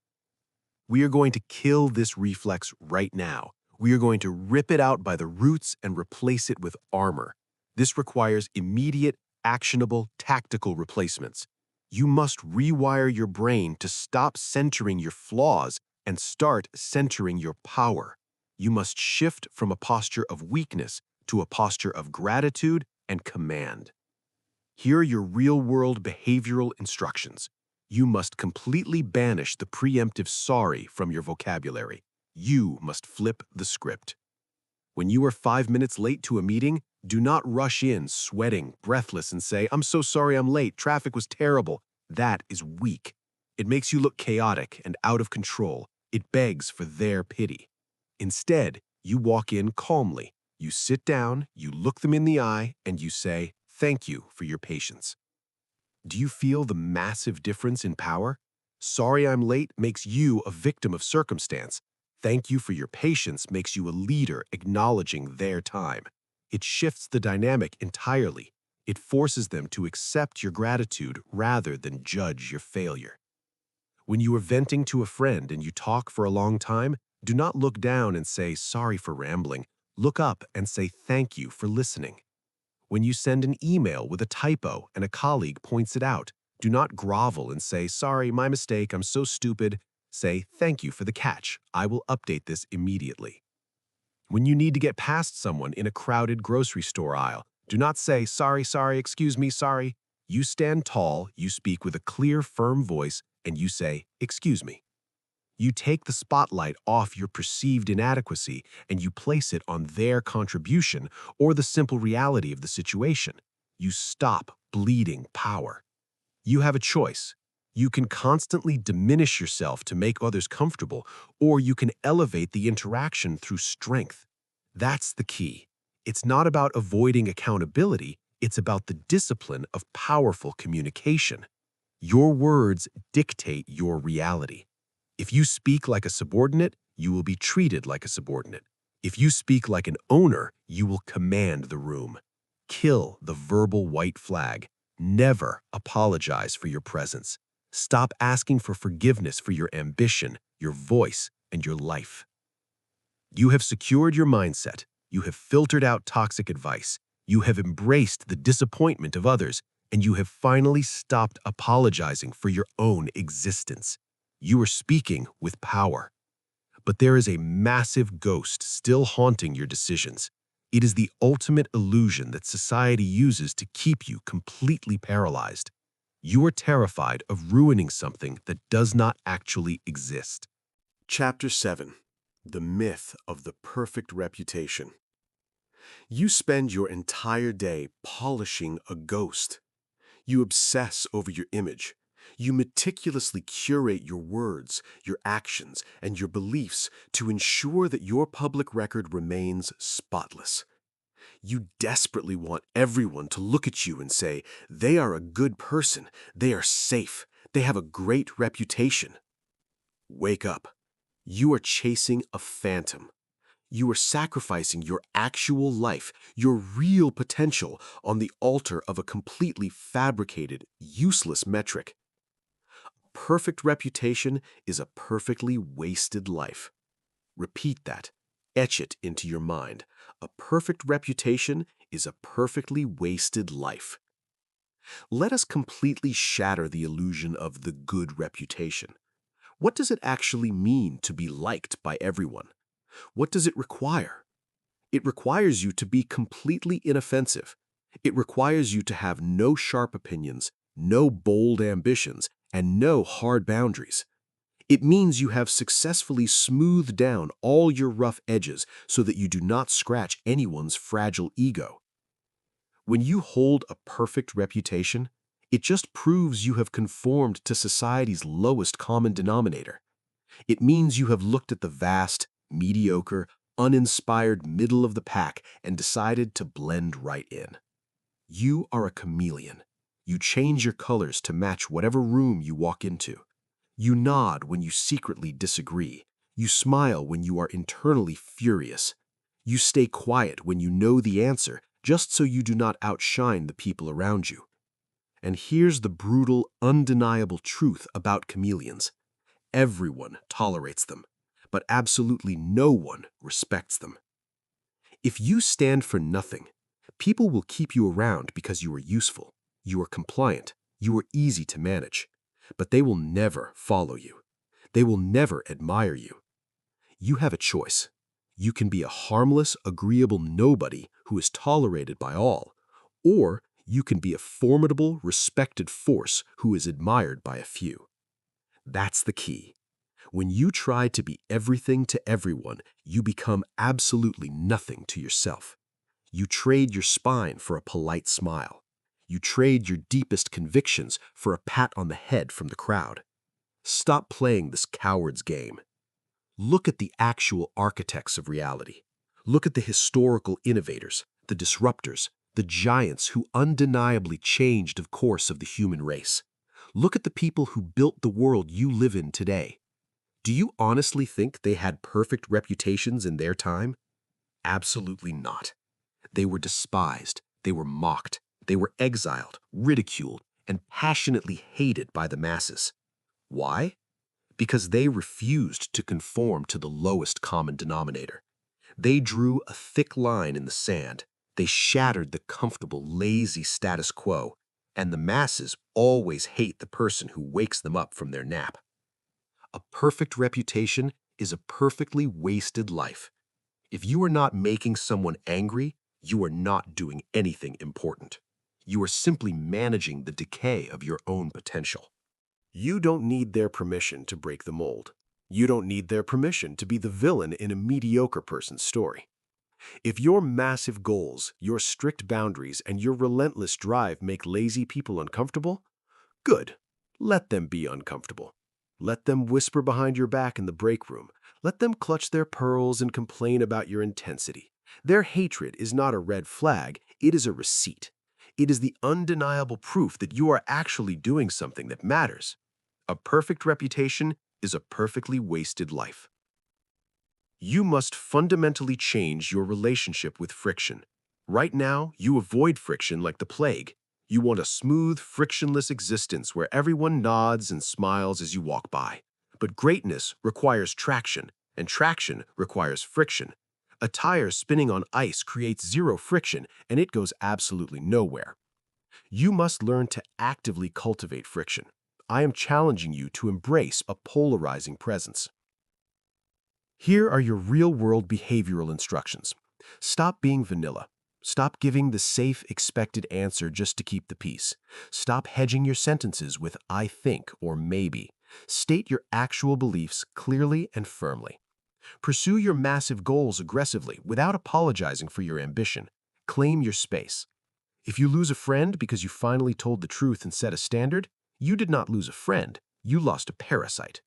Speaker 1: We are going to kill this reflex right now. We are going to rip it out by the roots and replace it with armor. This requires immediate, actionable, tactical replacements. You must rewire your brain to stop centering your flaws and start centering your power. You must shift from a posture of weakness to a posture of gratitude and command. Here are your real-world behavioral instructions. You must completely banish the preemptive sorry from your vocabulary. You must flip the script. When you are 5 minutes late to a meeting, do not rush in, sweating, breathless, and say, "I'm so sorry I'm late. Traffic was terrible." That is weak. It makes you look chaotic and out of control. It begs for their pity. Instead, you walk in calmly. You sit down, you look them in the eye, and you say, "Thank you for your patience." Do you feel the massive difference in power? "Sorry I'm late" makes you a victim of circumstance. "Thank you for your patience" makes you a leader acknowledging their time. It shifts the dynamic entirely. It forces them to accept your gratitude rather than judge your failure. When you are venting to a friend and you talk for a long time, do not look down and say, "Sorry for rambling." Look up and say, "Thank you for listening." When you send an email with a typo and a colleague points it out, do not grovel and say, "Sorry, my mistake, I'm so stupid." Say, "Thank you for the catch. I will update this immediately." When you need to get past someone in a crowded grocery store aisle, do not say, "Sorry, sorry, excuse me, sorry." You stand tall, you speak with a clear, firm voice, and you say, "Excuse me." You take the spotlight off your perceived inadequacy and you place it on their contribution or the simple reality of the situation. You stop bleeding power. You have a choice. You can constantly diminish yourself to make others comfortable, or you can elevate the interaction through strength. That's the key. It's not about avoiding accountability, it's about the discipline of powerful communication. Your words dictate your reality. If you speak like a subordinate, you will be treated like a subordinate. If you speak like an owner, you will command the room. Kill the verbal white flag. Never apologize for your presence. Stop asking for forgiveness for your ambition, your voice, and your life. You have secured your mindset. You have filtered out toxic advice. You have embraced the disappointment of others, and you have finally stopped apologizing for your own existence. You are speaking with power. But there is a massive ghost still haunting your decisions. It is the ultimate illusion that society uses to keep you completely paralyzed. You are terrified of ruining something that does not actually exist.
Speaker 2: Chapter 7. The Myth of the Perfect Reputation. You spend your entire day polishing a ghost. You obsess over your image. You meticulously curate your words, your actions, and your beliefs to ensure that your public record remains spotless. You desperately want everyone to look at you and say, "They are a good person, they are safe, they have a great reputation." Wake up. You are chasing a phantom. You are sacrificing your actual life, your real potential, on the altar of a completely fabricated, useless metric. Perfect reputation is a perfectly wasted life. Repeat that. Etch it into your mind. A perfect reputation is a perfectly wasted life. Let us completely shatter the illusion of the good reputation. What does it actually mean to be liked by everyone? What does it require? It requires you to be completely inoffensive. It requires you to have no sharp opinions, no bold ambitions, and no hard boundaries. It means you have successfully smoothed down all your rough edges so that you do not scratch anyone's fragile ego. When you hold a perfect reputation, it just proves you have conformed to society's lowest common denominator. It means you have looked at the vast, mediocre, uninspired middle of the pack and decided to blend right in. You are a chameleon. You change your colors to match whatever room you walk into. You nod when you secretly disagree. You smile when you are internally furious. You stay quiet when you know the answer, just so you do not outshine the people around you. And here's the brutal, undeniable truth about chameleons. Everyone tolerates them, but absolutely no one respects them. If you stand for nothing, people will keep you around because you are useful, you are compliant, you are easy to manage, but they will never follow you. They will never admire you. You have a choice. You can be a harmless, agreeable nobody who is tolerated by all, or you can be a formidable, respected force who is admired by a few. That's the key. When you try to be everything to everyone, you become absolutely nothing to yourself. You trade your spine for a polite smile. You trade your deepest convictions for a pat on the head from the crowd. Stop playing this coward's game. Look at the actual architects of reality. Look at the historical innovators, the disruptors, the giants who undeniably changed the course of the human race. Look at the people who built the world you live in today. Do you honestly think they had perfect reputations in their time? Absolutely not. They were despised, they were mocked, they were exiled, ridiculed, and passionately hated by the masses. Why? Because they refused to conform to the lowest common denominator. They drew a thick line in the sand. They shattered the comfortable, lazy status quo, and the masses always hate the person who wakes them up from their nap. A perfect reputation is a perfectly wasted life. If you are not making someone angry, you are not doing anything important. You are simply managing the decay of your own potential. You don't need their permission to break the mold. You don't need their permission to be the villain in a mediocre person's story. If your massive goals, your strict boundaries, and your relentless drive make lazy people uncomfortable, good. Let them be uncomfortable. Let them whisper behind your back in the break room. Let them clutch their pearls and complain about your intensity. Their hatred is not a red flag, it is a receipt. It is the undeniable proof that you are actually doing something that matters. A perfect reputation is a perfectly wasted life. You must fundamentally change your relationship with friction. Right now, you avoid friction like the plague. You want a smooth, frictionless existence where everyone nods and smiles as you walk by. But greatness requires traction, and traction requires friction. A tire spinning on ice creates zero friction, and it goes absolutely nowhere. You must learn to actively cultivate friction. I am challenging you to embrace a polarizing presence. Here are your real-world behavioral instructions. Stop being vanilla. Stop giving the safe, expected answer just to keep the peace. Stop hedging your sentences with "I think" or "maybe." State your actual beliefs clearly and firmly. Pursue your massive goals aggressively without apologizing for your ambition. Claim your space. If you lose a friend because you finally told the truth and set a standard, you did not lose a friend, you lost a parasite.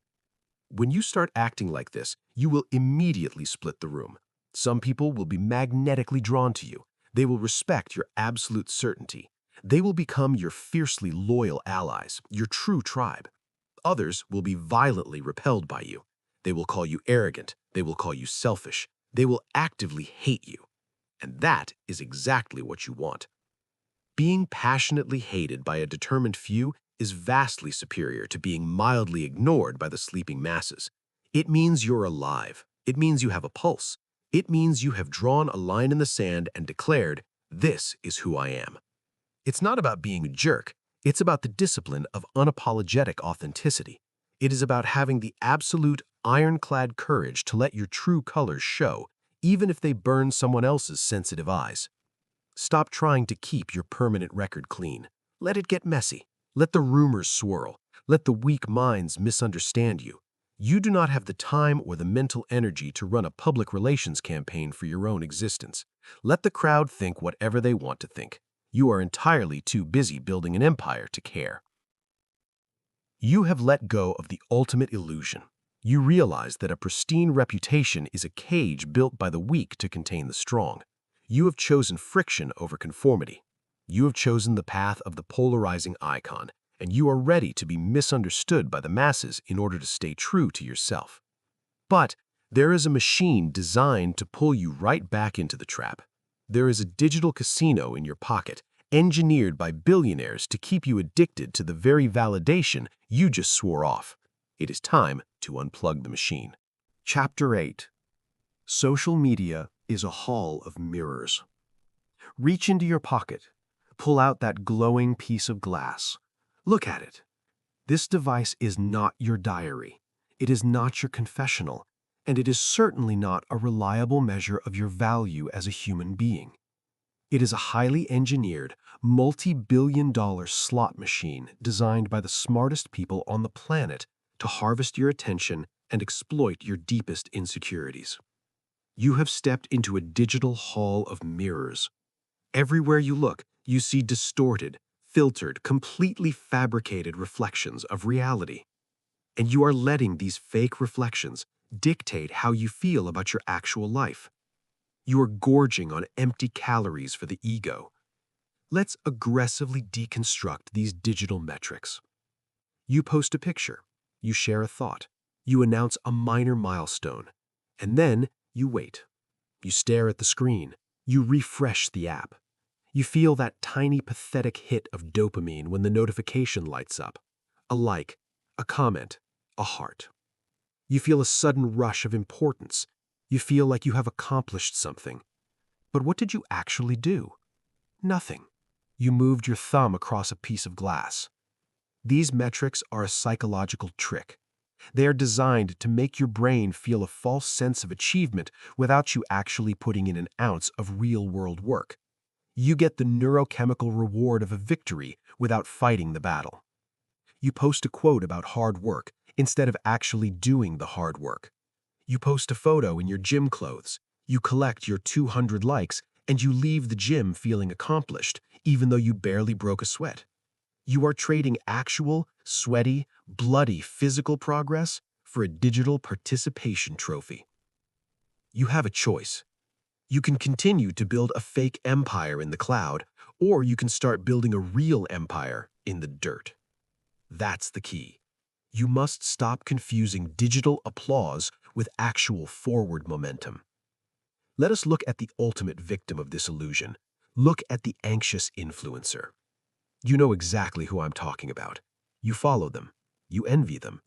Speaker 2: When you start acting like this, you will immediately split the room. Some people will be magnetically drawn to you. They will respect your absolute certainty. They will become your fiercely loyal allies, your true tribe. Others will be violently repelled by you. They will call you arrogant. They will call you selfish. They will actively hate you. And that is exactly what you want. Being passionately hated by a determined few is vastly superior to being mildly ignored by the sleeping masses. It means you're alive. It means you have a pulse. It means you have drawn a line in the sand and declared, "This is who I am." It's not about being a jerk. It's about the discipline of unapologetic authenticity. It is about having the absolute, ironclad courage to let your true colors show, even if they burn someone else's sensitive eyes. Stop trying to keep your permanent record clean. Let it get messy. Let the rumors swirl. Let the weak minds misunderstand you. You do not have the time or the mental energy to run a public relations campaign for your own existence. Let the crowd think whatever they want to think. You are entirely too busy building an empire to care. You have let go of the ultimate illusion. You realize that a pristine reputation is a cage built by the weak to contain the strong. You have chosen friction over conformity. You have chosen the path of the polarizing icon, and you are ready to be misunderstood by the masses in order to stay true to yourself. But there is a machine designed to pull you right back into the trap. There is a digital casino in your pocket, engineered by billionaires to keep you addicted to the very validation you just swore off. It is time to unplug the machine. Chapter 8. Social media is a hall of mirrors. Reach into your pocket. Pull out that glowing piece of glass. Look at it. This device is not your diary. It is not your confessional, and it is certainly not a reliable measure of your value as a human being. It is a highly engineered, multi-billion-dollar slot machine designed by the smartest people on the planet to harvest your attention and exploit your deepest insecurities. You have stepped into a digital hall of mirrors. Everywhere you look, you see distorted, filtered, completely fabricated reflections of reality. And you are letting these fake reflections dictate how you feel about your actual life. You are gorging on empty calories for the ego. Let's aggressively deconstruct these digital metrics. You post a picture, you share a thought, you announce a minor milestone, and then you wait. You stare at the screen, you refresh the app. You feel that tiny pathetic hit of dopamine when the notification lights up. A like, a comment, a heart. You feel a sudden rush of importance. You feel like you have accomplished something. But what did you actually do? Nothing. You moved your thumb across a piece of glass. These metrics are a psychological trick. They are designed to make your brain feel a false sense of achievement without you actually putting in an ounce of real-world work. You get the neurochemical reward of a victory without fighting the battle. You post a quote about hard work instead of actually doing the hard work. You post a photo in your gym clothes. You collect your 200 likes, and you leave the gym feeling accomplished, even though you barely broke a sweat. You are trading actual, sweaty, bloody physical progress for a digital participation trophy. You have a choice. You can continue to build a fake empire in the cloud, or you can start building a real empire in the dirt. That's the key. You must stop confusing digital applause with actual forward momentum. Let us look at the ultimate victim of this illusion. Look at the anxious influencer. You know exactly who I'm talking about. You follow them. You envy them.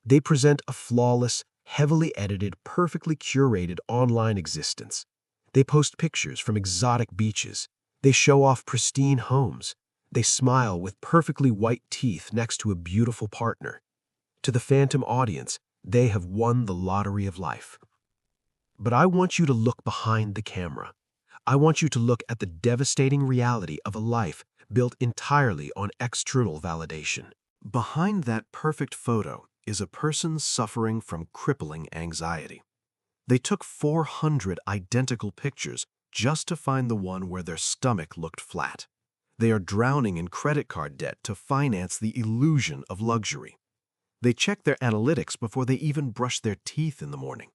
Speaker 2: They present a flawless, heavily edited, perfectly curated online existence. They post pictures from exotic beaches. They show off pristine homes. They smile with perfectly white teeth next to a beautiful partner. To the phantom audience, they have won the lottery of life. But I want you to look behind the camera. I want you to look at the devastating reality of a life built entirely on external validation. Behind that perfect photo is a person suffering from crippling anxiety. They took 400 identical pictures just to find the one where their stomach looked flat. They are drowning in credit card debt to finance the illusion of luxury. They check their analytics before they even brush their teeth in the morning.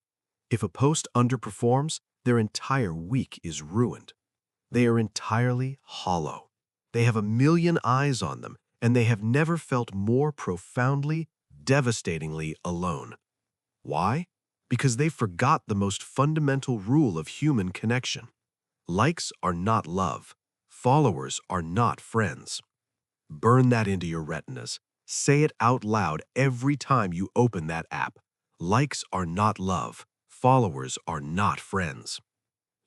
Speaker 2: If a post underperforms, their entire week is ruined. They are entirely hollow. They have a million eyes on them, and they have never felt more profoundly, devastatingly alone. Why? Because they forgot the most fundamental rule of human connection. Likes are not love. Followers are not friends. Burn that into your retinas. Say it out loud every time you open that app. Likes are not love. Followers are not friends.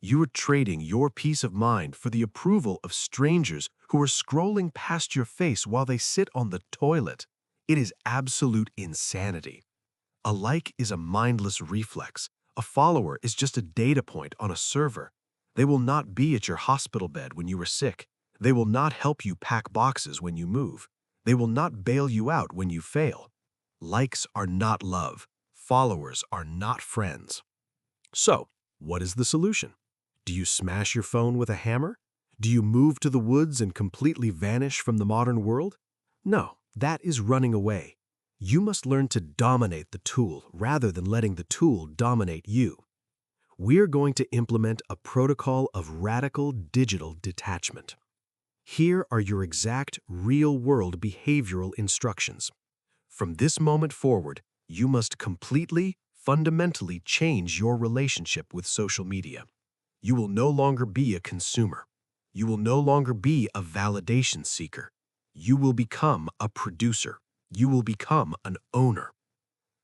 Speaker 2: You are trading your peace of mind for the approval of strangers who are scrolling past your face while they sit on the toilet. It is absolute insanity. A like is a mindless reflex, A follower is just a data point on a server. They will not be at your hospital bed when you are sick. They will not help you pack boxes when you move. They will not bail you out when you fail. Likes are not love. Followers are not friends. So, what is the solution? Do you smash your phone with a hammer? Do you move to the woods and completely vanish from the modern world? No, that is running away. You must learn to dominate the tool rather than letting the tool dominate you. We're going to implement a protocol of radical digital detachment. Here are your exact real-world behavioral instructions. From this moment forward, you must completely, fundamentally change your relationship with social media. You will no longer be a consumer. You will no longer be a validation seeker. You will become a producer. You will become an owner.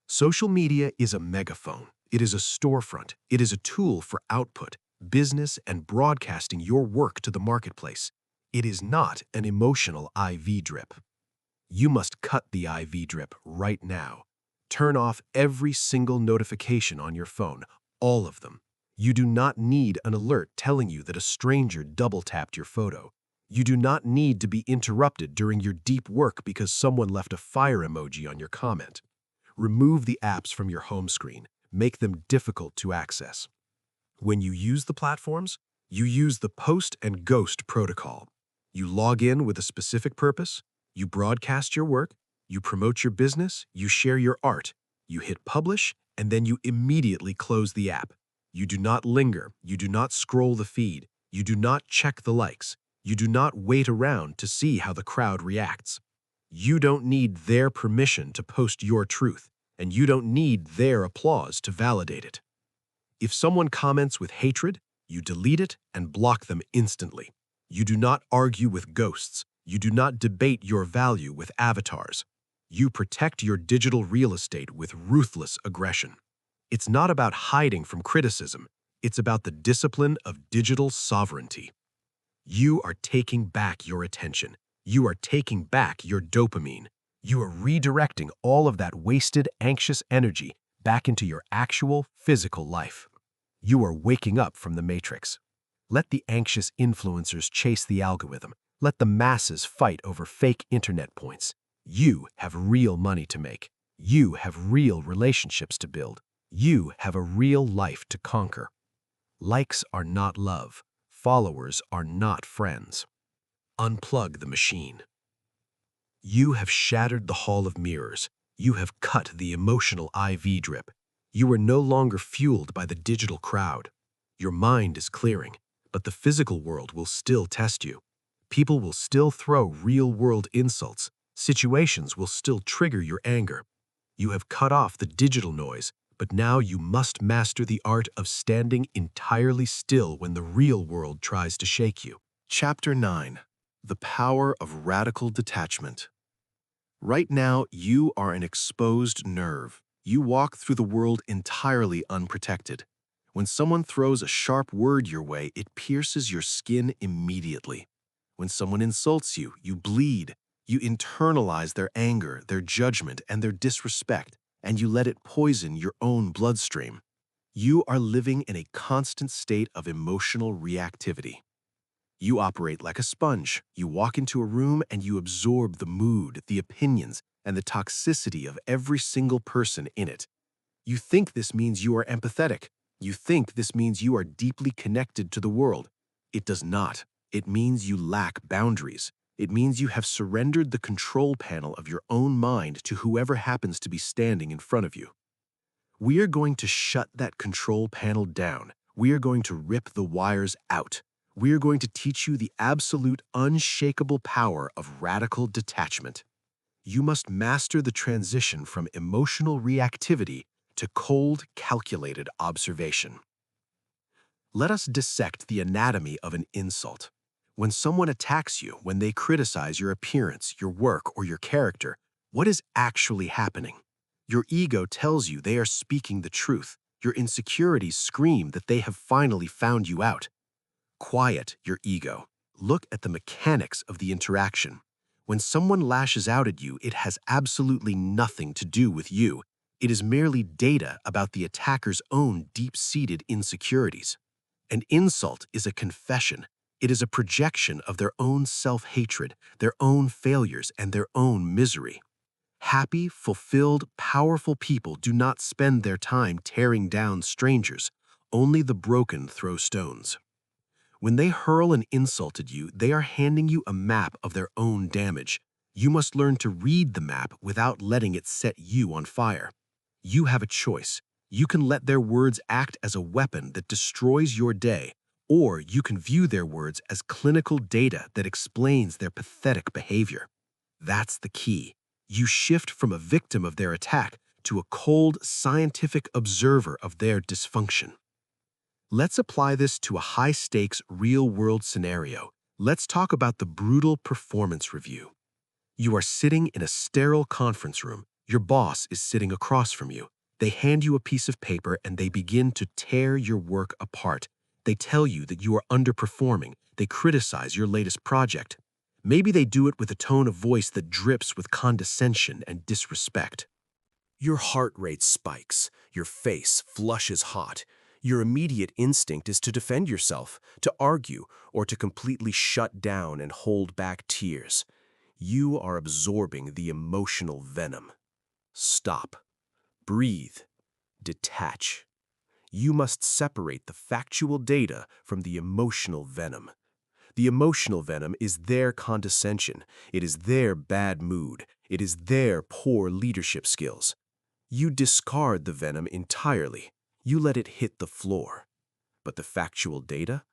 Speaker 2: Social media is a megaphone. It is a storefront. It is a tool for output, business, and broadcasting your work to the marketplace. It is not an emotional IV drip. You must cut the IV drip right now. Turn off every single notification on your phone, all of them. You do not need an alert telling you that a stranger double-tapped your photo. You do not need to be interrupted during your deep work because someone left a fire emoji on your comment. Remove the apps from your home screen. Make them difficult to access. When you use the platforms, you use the post and ghost protocol. You log in with a specific purpose, you broadcast your work, you promote your business, you share your art, you hit publish, and then you immediately close the app. You do not linger, you do not scroll the feed, you do not check the likes, you do not wait around to see how the crowd reacts. You don't need their permission to post your truth, and you don't need their applause to validate it. If someone comments with hatred, you delete it and block them instantly. You do not argue with ghosts. You do not debate your value with avatars. You protect your digital real estate with ruthless aggression. It's not about hiding from criticism. It's about the discipline of digital sovereignty. You are taking back your attention. You are taking back your dopamine. You are redirecting all of that wasted, anxious energy back into your actual physical life. You are waking up from the matrix. Let the anxious influencers chase the algorithm. Let the masses fight over fake internet points. You have real money to make. You have real relationships to build. You have a real life to conquer. Likes are not love. Followers are not friends. Unplug the machine. You have shattered the hall of mirrors. You have cut the emotional IV drip. You are no longer fueled by the digital crowd. Your mind is clearing, but the physical world will still test you. People will still throw real-world insults. Situations will still trigger your anger. You have cut off the digital noise, but now you must master the art of standing entirely still when the real world tries to shake you.
Speaker 1: Chapter 9. The Power of Radical Detachment. Right now, you are an exposed nerve. You walk through the world entirely unprotected. When someone throws a sharp word your way, it pierces your skin immediately. When someone insults you, you bleed. You internalize their anger, their judgment, and their disrespect, and you let it poison your own bloodstream. You are living in a constant state of emotional reactivity. You operate like a sponge. You walk into a room and you absorb the mood, the opinions, and the toxicity of every single person in it. You think this means you are empathetic. You think this means you are deeply connected to the world. It does not. It means you lack boundaries. It means you have surrendered the control panel of your own mind to whoever happens to be standing in front of you. We are going to shut that control panel down. We are going to rip the wires out. We are going to teach you the absolute unshakable power of radical detachment. You must master the transition from emotional reactivity to cold, calculated observation. Let us dissect the anatomy of an insult. When someone attacks you, when they criticize your appearance, your work, or your character, what is actually happening? Your ego tells you they are speaking the truth. Your insecurities scream that they have finally found you out. Quiet your ego. Look at the mechanics of the interaction. When someone lashes out at you, it has absolutely nothing to do with you. It is merely data about the attacker's own deep-seated insecurities. An insult is a confession. It is a projection of their own self-hatred, their own failures, and their own misery. Happy, fulfilled, powerful people do not spend their time tearing down strangers. Only the broken throw stones. When they hurl an insult at you, they are handing you a map of their own damage. You must learn to read the map without letting it set you on fire. You have a choice. You can let their words act as a weapon that destroys your day, or you can view their words as clinical data that explains their pathetic behavior. That's the key. You shift from a victim of their attack to a cold, scientific observer of their dysfunction. Let's apply this to a high-stakes, real-world scenario. Let's talk about the brutal performance review. You are sitting in a sterile conference room. Your boss is sitting across from you. They hand you a piece of paper and they begin to tear your work apart. They tell you that you are underperforming. They criticize your latest project. Maybe they do it with a tone of voice that drips with condescension and disrespect.
Speaker 2: Your heart rate spikes. Your face flushes hot. Your immediate instinct is to defend yourself, to argue, or to completely shut down and hold back tears. You are absorbing the emotional venom. Stop. Breathe. Detach. You must separate the factual data from the emotional venom. The emotional venom is their condescension. It is their bad mood. It is their poor leadership skills. You discard the venom entirely. You let it hit the floor. But the factual data?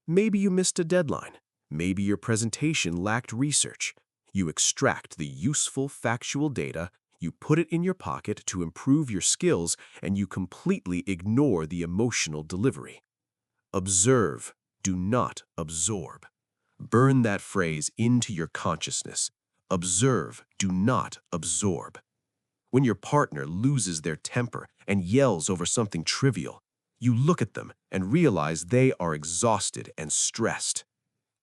Speaker 2: Maybe you missed a deadline. Maybe your presentation lacked research. You extract the useful factual data, you put it in your pocket to improve your skills, and you completely ignore the emotional delivery. Observe, do not absorb. Burn that phrase into your consciousness. Observe, do not absorb. When your partner loses their temper and yells over something trivial, you look at them and realize they are exhausted and stressed.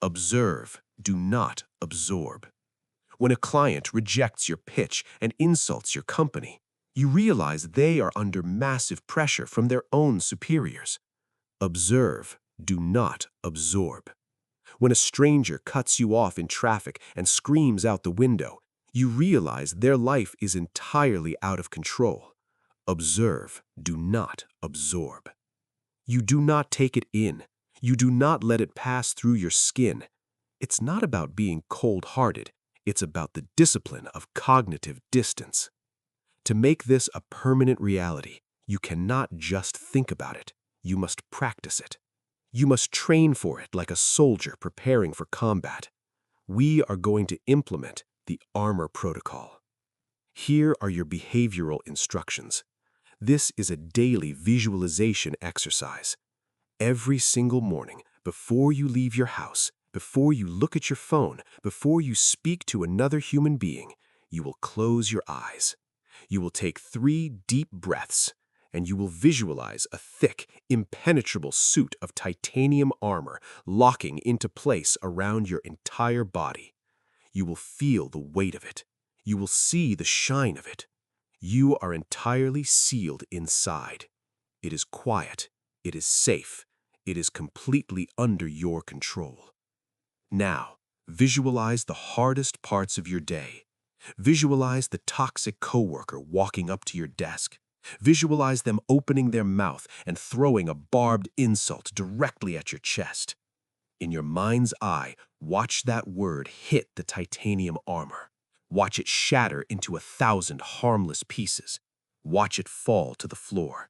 Speaker 2: Observe, do not absorb. When a client rejects your pitch and insults your company, you realize they are under massive pressure from their own superiors. Observe, do not absorb. When a stranger cuts you off in traffic and screams out the window, you realize their life is entirely out of control. Observe, do not absorb. You do not take it in. You do not let it pass through your skin. It's not about being cold-hearted. It's about the discipline of cognitive distance. To make this a permanent reality, you cannot just think about it. You must practice it. You must train for it like a soldier preparing for combat. We are going to implement the armor protocol. Here are your behavioral instructions. This is a daily visualization exercise. Every single morning, before you leave your house, before you look at your phone, before you speak to another human being, you will close your eyes. You will take 3 deep breaths, and you will visualize a thick, impenetrable suit of titanium armor locking into place around your entire body. You will feel the weight of it. You will see the shine of it. You are entirely sealed inside. It is quiet. It is safe. It is completely under your control. Now, visualize the hardest parts of your day. Visualize the toxic coworker walking up to your desk. Visualize them opening their mouth and throwing a barbed insult directly at your chest. In your mind's eye, watch that word hit the titanium armor. Watch it shatter into 1,000 harmless pieces. Watch it fall to the floor.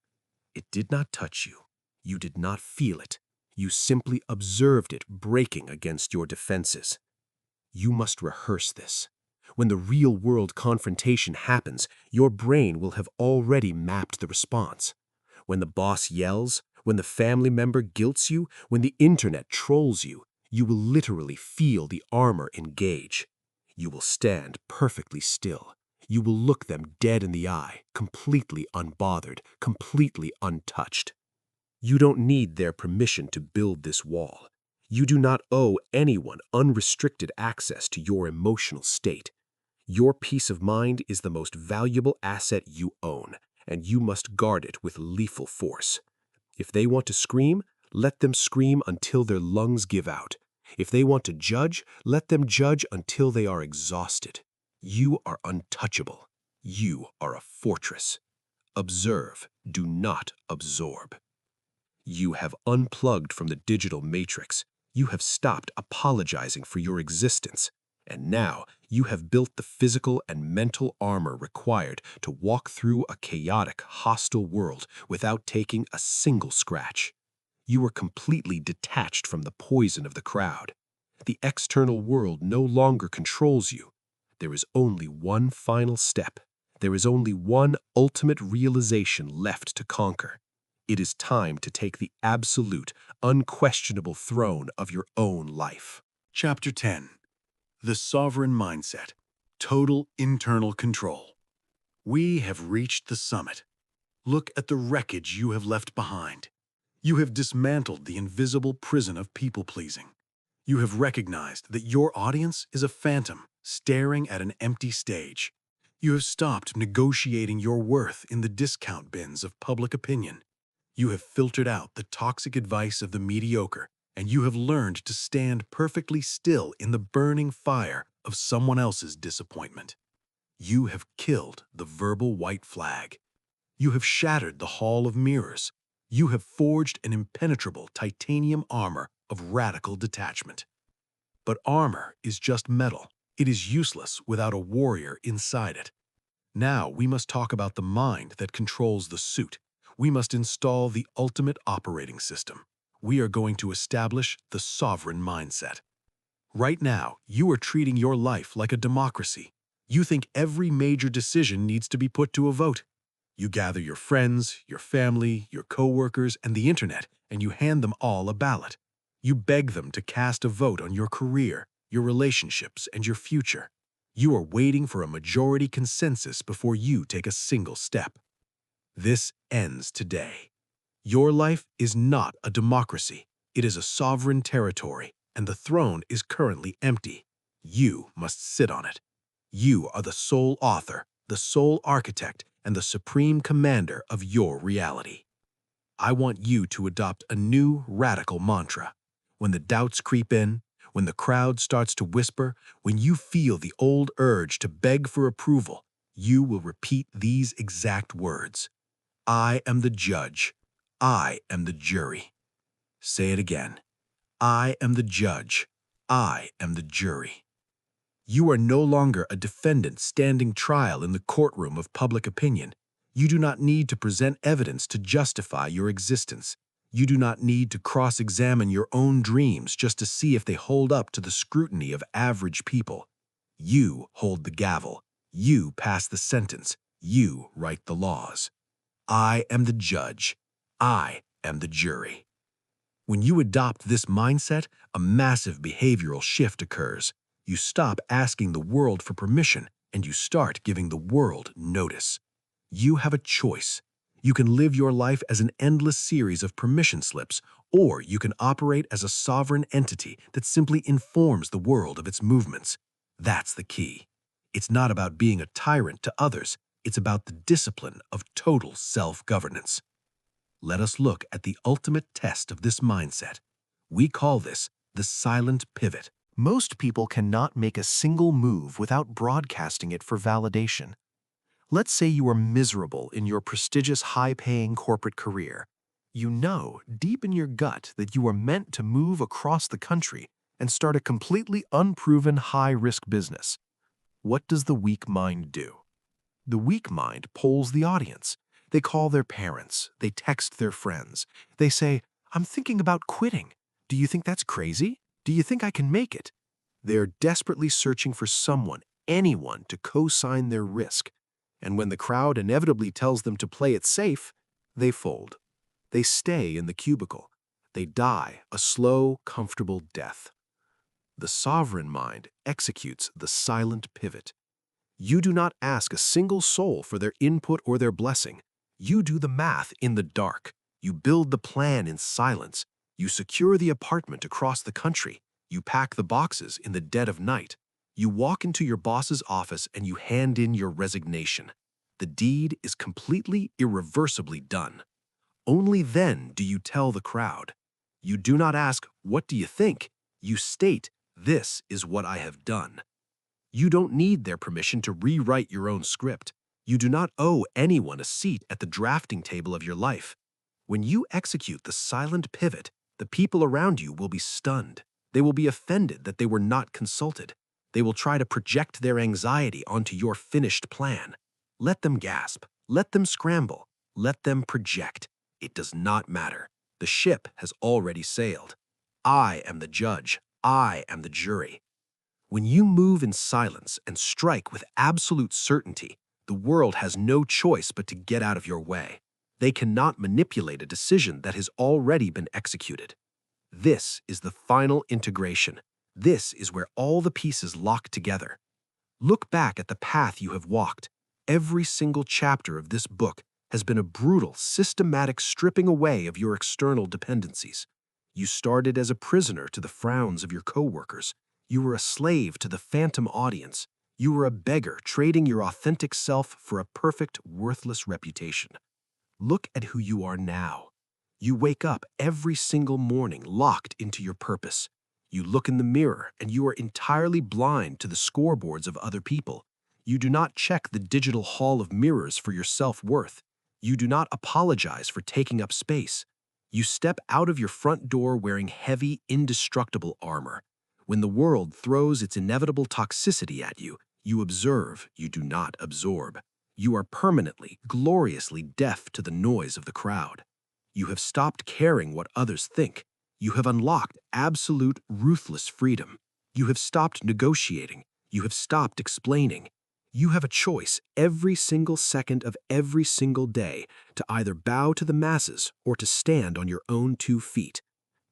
Speaker 2: It did not touch you. You did not feel it. You simply observed it breaking against your defenses. You must rehearse this. When the real-world confrontation happens, your brain will have already mapped the response. When the boss yells, when the family member guilts you, when the internet trolls you, you will literally feel the armor engage. You will stand perfectly still. You will look them dead in the eye, completely unbothered, completely untouched. You don't need their permission to build this wall. You do not owe anyone unrestricted access to your emotional state. Your peace of mind is the most valuable asset you own, and you must guard it with lethal force. If they want to scream, let them scream until their lungs give out. If they want to judge, let them judge until they are exhausted. You are untouchable. You are a fortress. Observe, do not absorb. You have unplugged from the digital matrix. You have stopped apologizing for your existence. And now you have built the physical and mental armor required to walk through a chaotic, hostile world without taking a single scratch. You are completely detached from the poison of the crowd. The external world no longer controls you. There is only one final step. There is only one ultimate realization left to conquer. It is time to take the absolute, unquestionable throne of your own life.
Speaker 4: Chapter 10. The Sovereign Mindset. Total Internal Control. We have reached the summit. Look at the wreckage you have left behind. You have dismantled the invisible prison of people-pleasing. You have recognized that your audience is a phantom staring at an empty stage. You have stopped negotiating your worth in the discount bins of public opinion. You have filtered out the toxic advice of the mediocre, and you have learned to stand perfectly still in the burning fire of someone else's disappointment. You have killed the verbal white flag. You have shattered the hall of mirrors. You have forged an impenetrable titanium armor of radical detachment. But armor is just metal. It is useless without a warrior inside it. Now we must talk about the mind that controls the suit. We must install the ultimate operating system. We are going to establish the sovereign mindset. Right now, you are treating your life like a democracy. You think every major decision needs to be put to a vote. You gather your friends, your family, your coworkers, and the internet, and you hand them all a ballot. You beg them to cast a vote on your career, your relationships, and your future. You are waiting for a majority consensus before you take a single step. This ends today. Your life is not a democracy. It is a sovereign territory, and the throne is currently empty. You must sit on it. You are the sole author, the sole architect, and the supreme commander of your reality. I want you to adopt a new radical mantra. When the doubts creep in, when the crowd starts to whisper, when you feel the old urge to beg for approval, you will repeat these exact words. I am the judge. I am the jury. Say it again. I am the judge. I am the jury. You are no longer a defendant standing trial in the courtroom of public opinion. You do not need to present evidence to justify your existence. You do not need to cross-examine your own dreams just to see if they hold up to the scrutiny of average people. You hold the gavel. You pass the sentence. You write the laws. I am the judge. I am the jury. When you adopt this mindset, a massive behavioral shift occurs. You stop asking the world for permission, and you start giving the world notice. You have a choice. You can live your life as an endless series of permission slips, or you can operate as a sovereign entity that simply informs the world of its movements. That's the key. It's not about being a tyrant to others. It's about the discipline of total self-governance. Let us look at the ultimate test of this mindset. We call this the silent pivot.
Speaker 2: Most people cannot make a single move without broadcasting it for validation. Let's say you are miserable in your prestigious, high-paying corporate career. You know, deep in your gut, that you are meant to move across the country and start a completely unproven high-risk business. What does the weak mind do? The weak mind polls the audience. They call their parents. They text their friends. They say, I'm thinking about quitting. Do you think that's crazy? Do you think I can make it? They are desperately searching for someone, anyone, to co-sign their risk. And when the crowd inevitably tells them to play it safe, they fold. They stay in the cubicle. They die a slow, comfortable death. The sovereign mind executes the silent pivot. You do not ask a single soul for their input or their blessing. You do the math in the dark. You build the plan in silence. You secure the apartment across the country. You pack the boxes in the dead of night. You walk into your boss's office and you hand in your resignation.
Speaker 1: the deed is completely irreversibly done. Only then do you tell the crowd. You do not ask, "What do you think?" You state, "This is what I have done." You don't need their permission to rewrite your own script. You do not owe anyone a seat at the drafting table of your life. When you execute the silent pivot, the people around you will be stunned. They will be offended that they were not consulted. They will try to project their anxiety onto your finished plan. Let them gasp. Let them scramble. Let them project. It does not matter. The ship has already sailed. I am the judge. I am the jury. When you move in silence and strike with absolute certainty, the world has no choice but to get out of your way. They cannot manipulate a decision that has already been executed. This is the final integration. This is where all the pieces lock together. Look back at the path you have walked. Every single chapter of this book has been a brutal, systematic stripping away of your external dependencies. You started as a prisoner to the frowns of your coworkers. You were a slave to the phantom audience. You were a beggar trading your authentic self for a perfect, worthless reputation. Look at who you are now. You wake up every single morning locked into your purpose. You look in the mirror and you are entirely blind to the scoreboards of other people. You do not check the digital hall of mirrors for your self-worth. You do not apologize for taking up space. You step out of your front door wearing heavy, indestructible armor. When the world throws its inevitable toxicity at you, you observe, you do not absorb. You are permanently, gloriously deaf to the noise of the crowd. You have stopped caring what others think. You have unlocked absolute, ruthless freedom. You have stopped negotiating. You have stopped explaining. You have a choice every single second of every single day to either bow to the masses or to stand on your own 2 feet.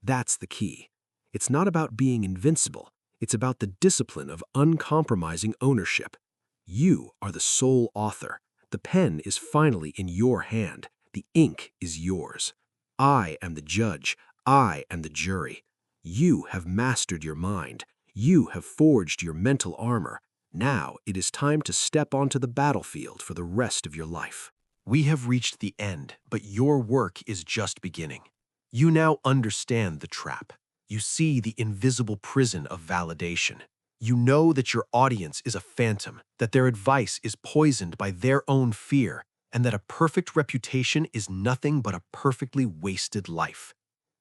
Speaker 1: That's the key. It's not about being invincible. It's about the discipline of uncompromising ownership. You are the sole author. The pen is finally in your hand. The ink is yours. I am the judge. I am the jury. You have mastered your mind. You have forged your mental armor. Now it is time to step onto the battlefield for the rest of your life. We have reached the end, but your work is just beginning. You now understand the trap. You see the invisible prison of validation. You know that your audience is a phantom, that their advice is poisoned by their own fear, and that a perfect reputation is nothing but a perfectly wasted life.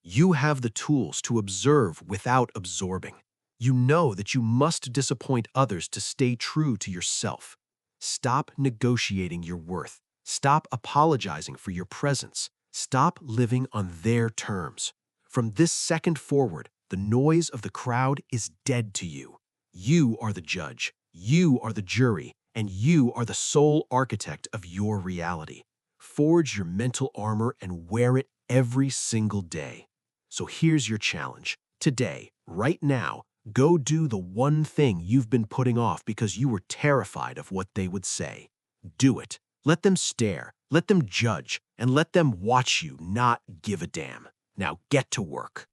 Speaker 1: You have the tools to observe without absorbing. You know that you must disappoint others to stay true to yourself. Stop negotiating your worth. Stop apologizing for your presence. Stop living on their terms. From this second forward, the noise of the crowd is dead to you. You are the judge, you are the jury, and you are the sole architect of your reality. Forge your mental armor and wear it every single day. So here's your challenge. Today, right now, go do the one thing you've been putting off because you were terrified of what they would say. Do it. Let them stare, let them judge, and let them watch you not give a damn. Now get to work.